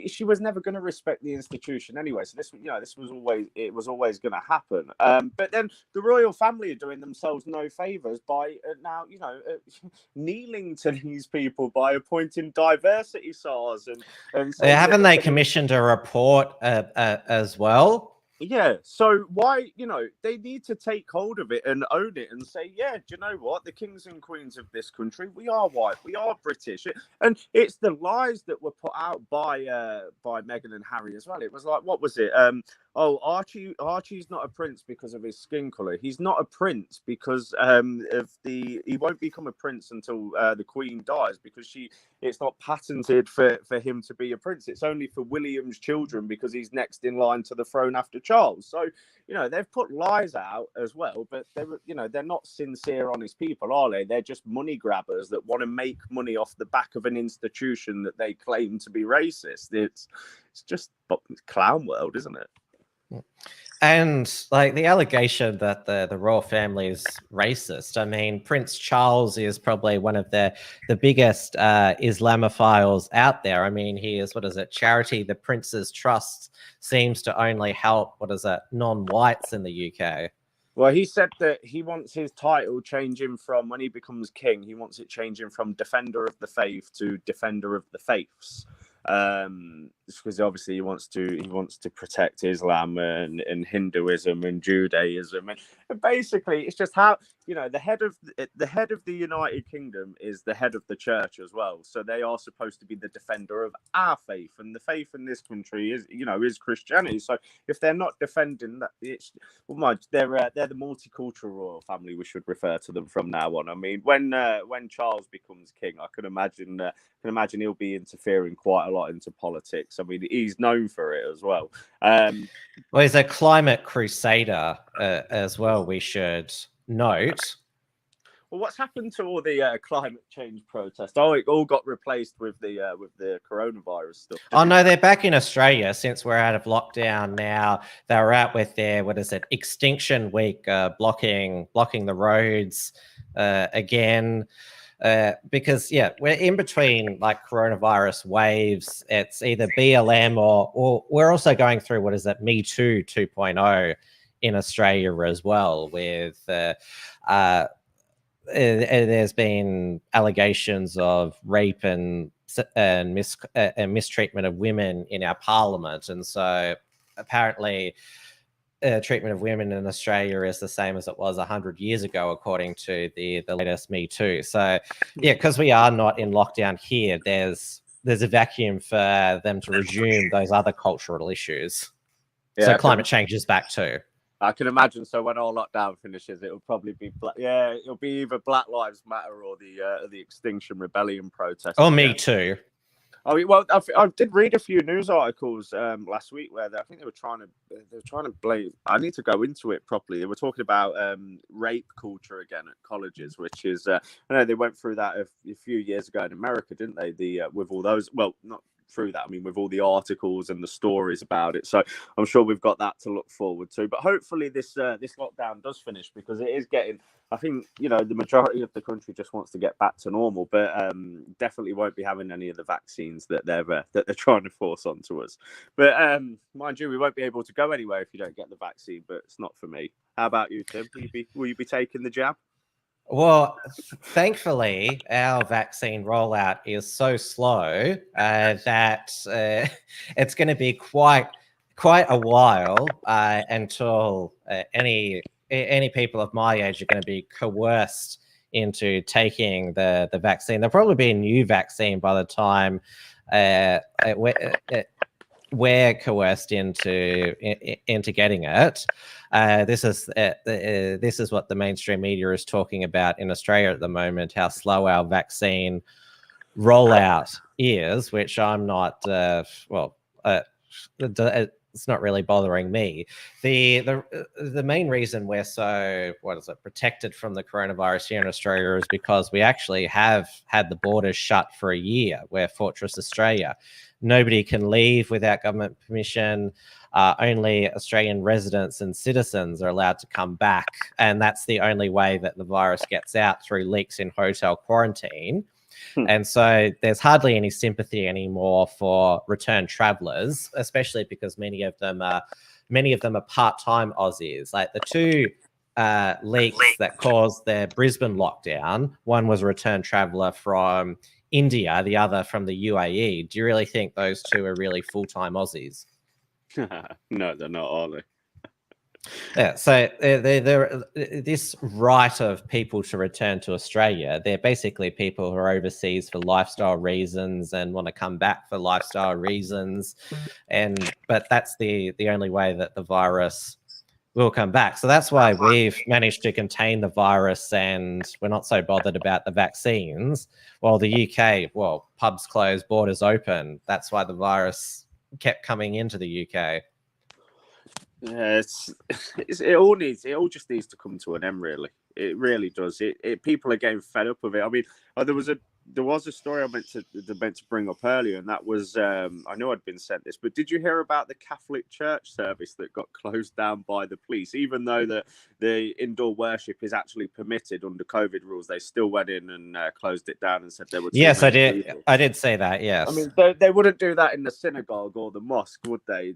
she was never going to respect the institution anyway. So this was always going to happen. But then the royal family are doing themselves no favors by now, kneeling to these people by appointing diversity SARs and haven't they commissioned a report as well? Yeah, so why, they need to take hold of it and own it and say, yeah, do you know what? The kings and queens of this country, we are white, we are British. And it's the lies that were put out by Meghan and Harry as well. It was like, what was it? Archie's not a prince because of his skin color. He's not a prince because he won't become a prince until the Queen dies, because it's not patented for him to be a prince. It's only for William's children because he's next in line to the throne after Charles. So, they've put lies out as well, but they're not sincere, honest people, are they? They're just money grabbers that want to make money off the back of an institution that they claim to be racist. It's just clown world, isn't it? And like the allegation that the royal family is racist. I mean, Prince Charles is probably one of the biggest Islamophiles out there. I mean, he is, charity the Prince's Trust seems to only help, non-whites in the UK. Well, he said that he wants his title changing from, when he becomes king, he wants it changing from Defender of the Faith to Defender of the Faiths. Because obviously he wants to protect Islam and Hinduism and Judaism, and basically it's just how the head of the United Kingdom is the head of the church as well. So they are supposed to be the defender of our faith, and the faith in this country is Christianity. So if they're not defending that, they're the multicultural royal family. We should refer to them from now on. I mean, when Charles becomes king, I can imagine he'll be interfering quite a lot into politics. I mean, he's known for it as well. Well, he's a climate crusader as well, we should note. Well, what's happened to all the climate change protests? Oh, it all got replaced with the coronavirus stuff. Oh no, they're back in Australia since we're out of lockdown now. They were out with their Extinction Week, blocking the roads again. Because we're in between like coronavirus waves. It's either BLM or we're also going through Me Too 2.0 in Australia as well. With there's been allegations of rape and mistreatment of women in our parliament, and so apparently treatment of women in Australia is the same as it was 100 years ago, according to the latest Me Too. So, because we are not in lockdown here, there's a vacuum for them to resume those other cultural issues. So climate change is back too. I can imagine. So when all lockdown finishes, it'll probably be it'll be either Black Lives Matter or the Extinction Rebellion protest. Or Me Too. Oh well, I did read a few news articles last week where I think they were trying to blame. I need to go into it properly. They were talking about rape culture again at colleges, which is I know they went through that a few years ago in America, didn't they? With all those, well, not through that. I mean, with all the articles and the stories about it. So I'm sure we've got that to look forward to. But hopefully this lockdown does finish, because it is getting. I think, the majority of the country just wants to get back to normal, but definitely won't be having any of the vaccines that they're trying to force onto us. But mind you, we won't be able to go anywhere if you don't get the vaccine. But it's not for me. How about you, Tim? Will you be taking the jab? Well, thankfully, our vaccine rollout is so slow that it's going to be quite a while until any people of my age are going to be coerced into taking the vaccine. There'll probably be a new vaccine by the time we're coerced into getting it. This is what the mainstream media is talking about in Australia at the moment, how slow our vaccine rollout is, which I'm not, it's not really bothering me. The main reason we're so protected from the coronavirus here in Australia is because we actually have had the borders shut for a year. We're Fortress Australia. Nobody can leave without government permission. Only Australian residents and citizens are allowed to come back, and that's the only way that the virus gets out, through leaks in hotel quarantine. And so there's hardly any sympathy anymore for return travelers, especially because many of them are part-time Aussies. Like the two leaks that caused the Brisbane lockdown, one was a return traveller from India, the other from the UAE. Do you really think those two are really full-time Aussies? No, they're not, are they? Yeah, so this right of people to return to Australia, they're basically people who are overseas for lifestyle reasons and want to come back for lifestyle reasons, but that's the only way that the virus will come back. So that's why we've managed to contain the virus, and we're not so bothered about the vaccines. While the UK, pubs closed, borders open. That's why the virus kept coming into the UK. Yeah, it all just needs to come to an end, really. It really does. People are getting fed up with it. I mean, there was a story I meant to bring up earlier, and that was I know I'd been sent this, but did you hear about the Catholic church service that got closed down by the police? Even though the indoor worship is actually permitted under COVID rules, they still went in and closed it down and said there were too yes, I many did. people. I did say that. Yes, I mean they wouldn't do that in the synagogue or the mosque, would they?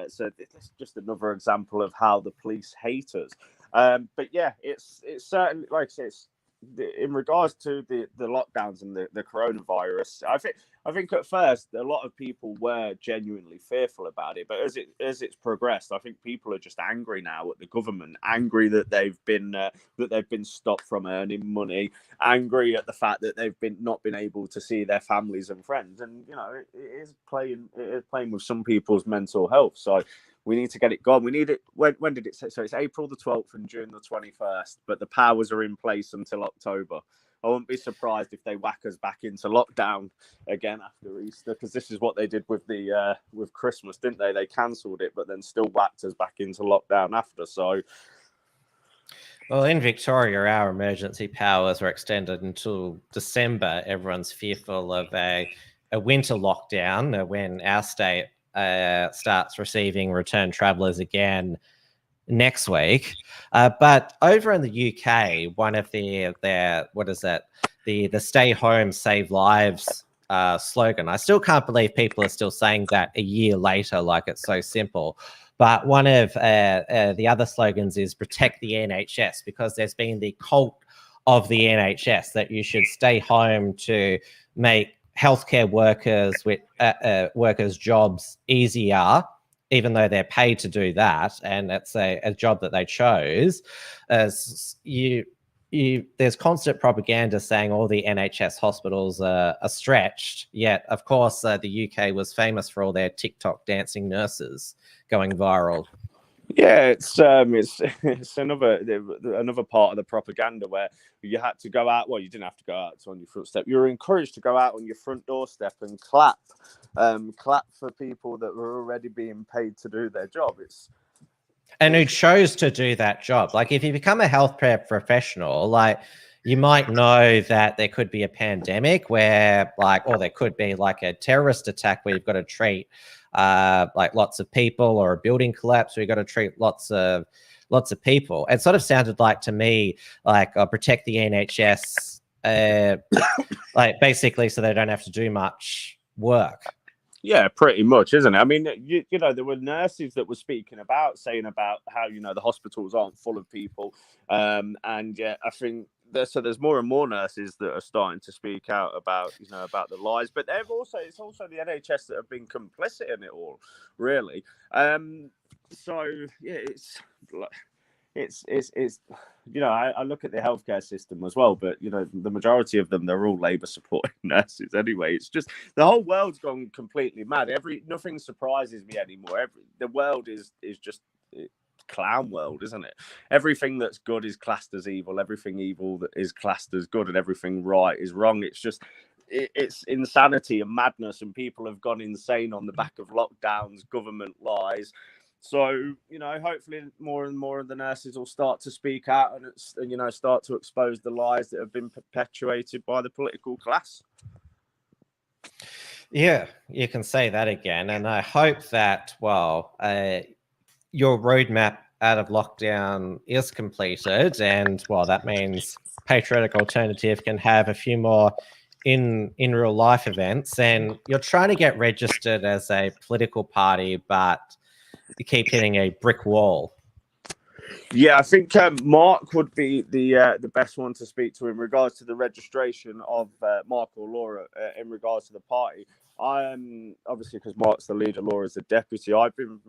So it's just another example of how the police hate us. But yeah, it's certainly, like I say, in regards to the lockdowns and the coronavirus, I think at first a lot of people were genuinely fearful about it, but as it's progressed, I think people are just angry now at the government, angry that they've been stopped from earning money, angry at the fact that they've not been able to see their families and friends, and it is playing with some people's mental health. So we need to get it gone. We need it. When did it say? So it's April the 12th and June the 21st, but the powers are in place until October. I wouldn't be surprised if they whack us back into lockdown again after Easter, because this is what they did with with Christmas, didn't they? They cancelled it, but then still whacked us back into lockdown after. So Well, in Victoria, our emergency powers were extended until December. Everyone's fearful of a winter lockdown when our state starts receiving return travellers again next week. But over in the UK, one of their what is it? The Stay Home, Save Lives slogan. I still can't believe people are still saying that a year later, like it's so simple. But one of the other slogans is protect the NHS, because there's been the cult of the NHS that you should stay home to make healthcare workers' jobs easier, even though they're paid to do that, and it's a job that they chose. There's constant propaganda saying all the NHS hospitals are stretched, yet of course the UK was famous for all their TikTok dancing nurses going viral. Yeah, it's another part of the propaganda where you had to go out. Well, you didn't have to go out on your front step. You were encouraged to go out on your front doorstep and clap for people that were already being paid to do their job. And who chose to do that job. Like, if you become a healthcare professional, like, you might know that there could be a pandemic where, like, or there could be like a terrorist attack where you've got to treat like lots of people, or a building collapse where you've got to treat lots of people. It sort of sounded like to me like protect the NHS, like basically so they don't have to do much work. Yeah, pretty much, isn't it? I mean, you know, there were nurses that were saying about how, you know, the hospitals aren't full of people. And yeah, I think there's more and more nurses that are starting to speak out about, you know, about the lies. But it's also the NHS that have been complicit in it all, really. So yeah, it's you know, I look at the healthcare system as well, but you know, the majority of them, they're all Labour supporting nurses anyway. It's just the whole world's gone completely mad. Nothing surprises me anymore. The world is just clown world, isn't it? Everything that's good is classed as evil. Everything evil that is classed as good, and everything right is wrong. It's just it's insanity and madness, and people have gone insane on the back of lockdowns, government lies. So, you know, hopefully more and more of the nurses will start to speak out and you know, start to expose the lies that have been perpetuated by the political class. Yeah, you can say that again. And I hope that, well, your roadmap out of lockdown is completed. And, well, that means Patriotic Alternative can have a few more in real life events. And you're trying to get registered as a political party, but you keep hitting a brick wall. Yeah, I think Mark would be the best one to speak to in regards to the registration of Mark or Laura in regards to the party. Obviously, because Mark's the leader, Laura's the deputy. I've been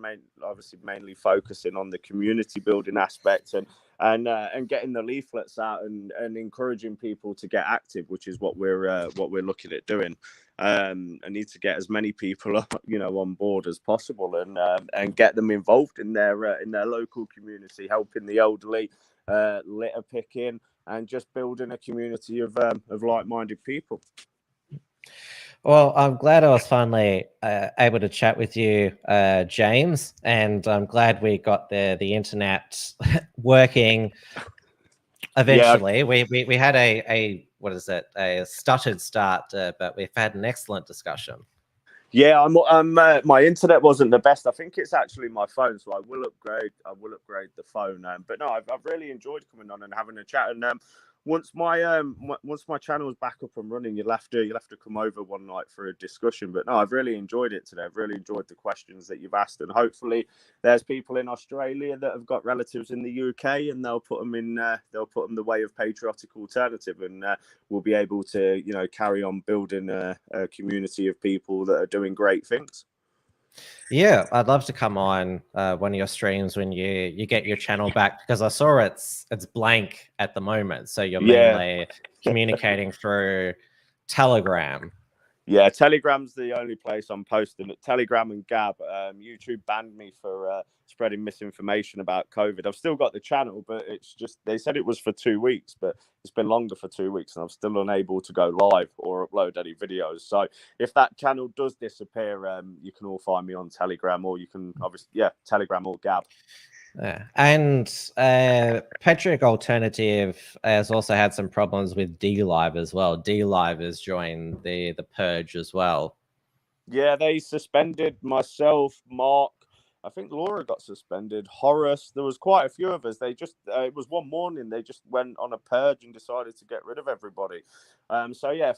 mainly focusing on the community building aspect and getting the leaflets out and encouraging people to get active, which is what we're looking at doing. I need to get as many people, you know, on board as possible and get them involved in their local community, helping the elderly, litter picking, and just building a community of like-minded people. Well, I'm glad I was finally able to chat with you, James, and I'm glad we got the internet working eventually. Yeah. We had a stuttered start, but we've had an excellent discussion. Yeah, my internet wasn't the best. I think it's actually my phone, so I will upgrade the phone. But no, I've really enjoyed coming on and having a chat. And once my channel is back up and running, you'll have to come over one night for a discussion. But no, I've really enjoyed it today. I've really enjoyed the questions that you've asked, and hopefully there's people in Australia that have got relatives in the UK, and they'll put them the way of Patriotic Alternative, and we'll be able to, you know, carry on building a community of people that are doing great things. Yeah, I'd love to come on one of your streams when you get your channel back, because I saw it's blank at the moment. So you're mainly communicating through Telegram. Yeah, Telegram's the only place I'm posting it. Telegram and Gab. YouTube banned me for spreading misinformation about COVID. I've still got the channel, but it's just, they said it was for 2 weeks, but it's been longer for 2 weeks, and I'm still unable to go live or upload any videos. So if that channel does disappear, you can all find me on Telegram, or you can obviously, Telegram or Gab. Yeah. And Patriot Alternative has also had some problems with DLive as well. DLive has joined the purge as well. Yeah, they suspended myself, Mark. I think Laura got suspended. Horace. There was quite a few of us. They just it was one morning. They just went on a purge and decided to get rid of everybody. So yeah,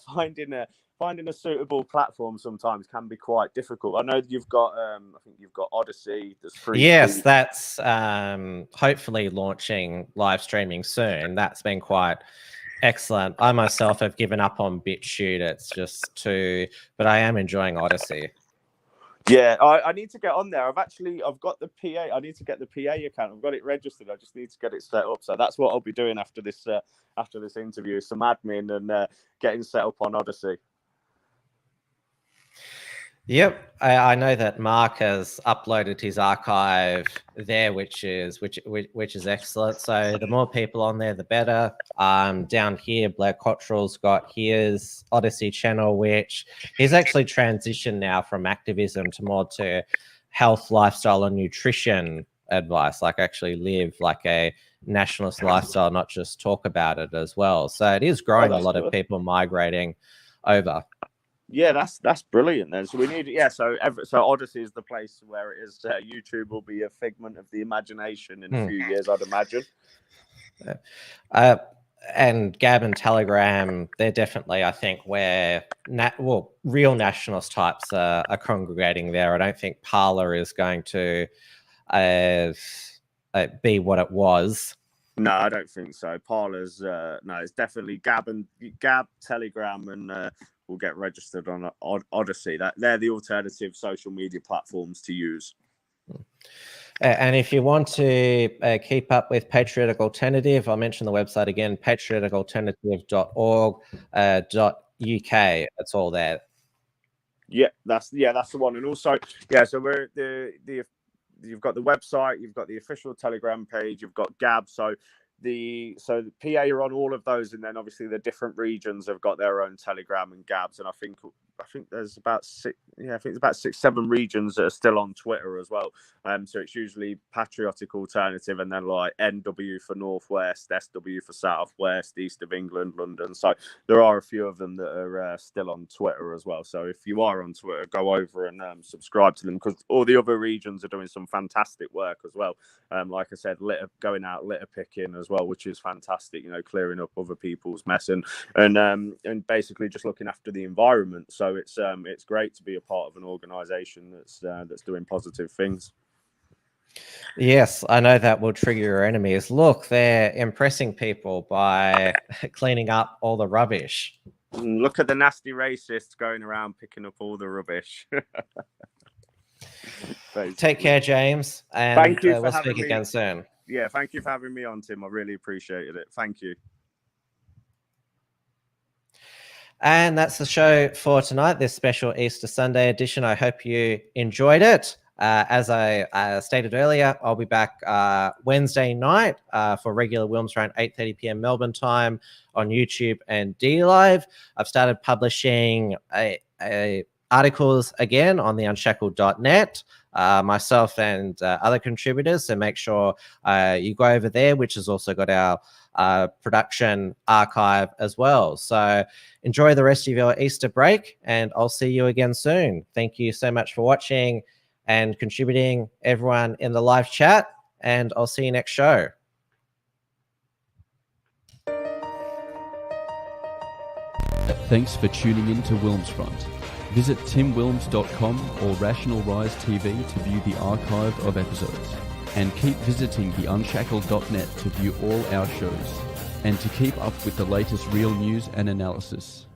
finding a suitable platform sometimes can be quite difficult. I know you've got I think you've got Odyssey. There's free. Yes, that's hopefully launching live streaming soon. That's been quite excellent. I myself have given up on BitChute. It's just but I am enjoying Odyssey. Yeah, I need to get on there. I've got the PA. I need to get the PA account. I've got it registered. I just need to get it set up. So that's what I'll be doing after this interview. Some admin and getting set up on Odyssey. Yep, I know that Mark has uploaded his archive there, which is excellent. So the more people on there, the better. Down here, Blair Cottrell's got his Odyssey channel, which he's actually transitioned now from activism to more to health, lifestyle, and nutrition advice. Like actually live like a nationalist lifestyle, not just talk about it as well. So it is growing. A lot of people migrating over. Yeah, that's brilliant then. So we need, so Odyssey is the place where it is. YouTube will be a figment of the imagination in a few years, I'd imagine. And Gab and Telegram, they're definitely, I think, where real nationalist types are congregating there. I don't think Parler is going to be what it was. No, I don't think so. Parler's it's definitely Gab, Telegram, and will get registered on Odyssey. They're the alternative social media platforms to use. And if you want to keep up with Patriotic Alternative, I'll mention the website again, patrioticalternative.org.uk. It's all there. Yeah, that's the one. And also, so we're you've got the website, you've got the official Telegram page, you've got Gab. So the PA are on all of those, and then obviously the different regions have got their own Telegram and Gabs, and I think there's about 6-7 regions that are still on Twitter as well. So it's usually Patriotic Alternative, and then like NW for Northwest, SW for Southwest, East of England, London. So there are a few of them that are still on Twitter as well. So if you are on Twitter, go over and subscribe to them, because all the other regions are doing some fantastic work as well. Like I said, going out litter picking as well, which is fantastic. Clearing up other people's mess and basically just looking after the environment. So it's great to be a part of an organisation that's doing positive things. Yes, I know that will trigger your enemies. Look, they're impressing people by cleaning up all the rubbish. Look at the nasty racists going around picking up all the rubbish. Take care, James, and thank you. We'll speak again soon. Yeah, thank you for having me on, Tim. I really appreciated it. Thank you. And that's the show for tonight, this special Easter Sunday edition. I hope you enjoyed it. As I stated earlier, I'll be back Wednesday night for regular WilmsFront, 8:30 p.m. Melbourne time on YouTube and DLive. I've started publishing articles again on the unshackled.net, myself and other contributors. So make sure you go over there, which has also got our production archive as well. So enjoy the rest of your Easter break, and I'll see you again soon. Thank you so much for watching and contributing, everyone in the live chat, and I'll see you next show. Thanks for tuning in to WilmsFront. Visit timwilms.com or Rational Rise TV to view the archive of episodes. And keep visiting the Unshackled.net to view all our shows, and to keep up with the latest real news and analysis.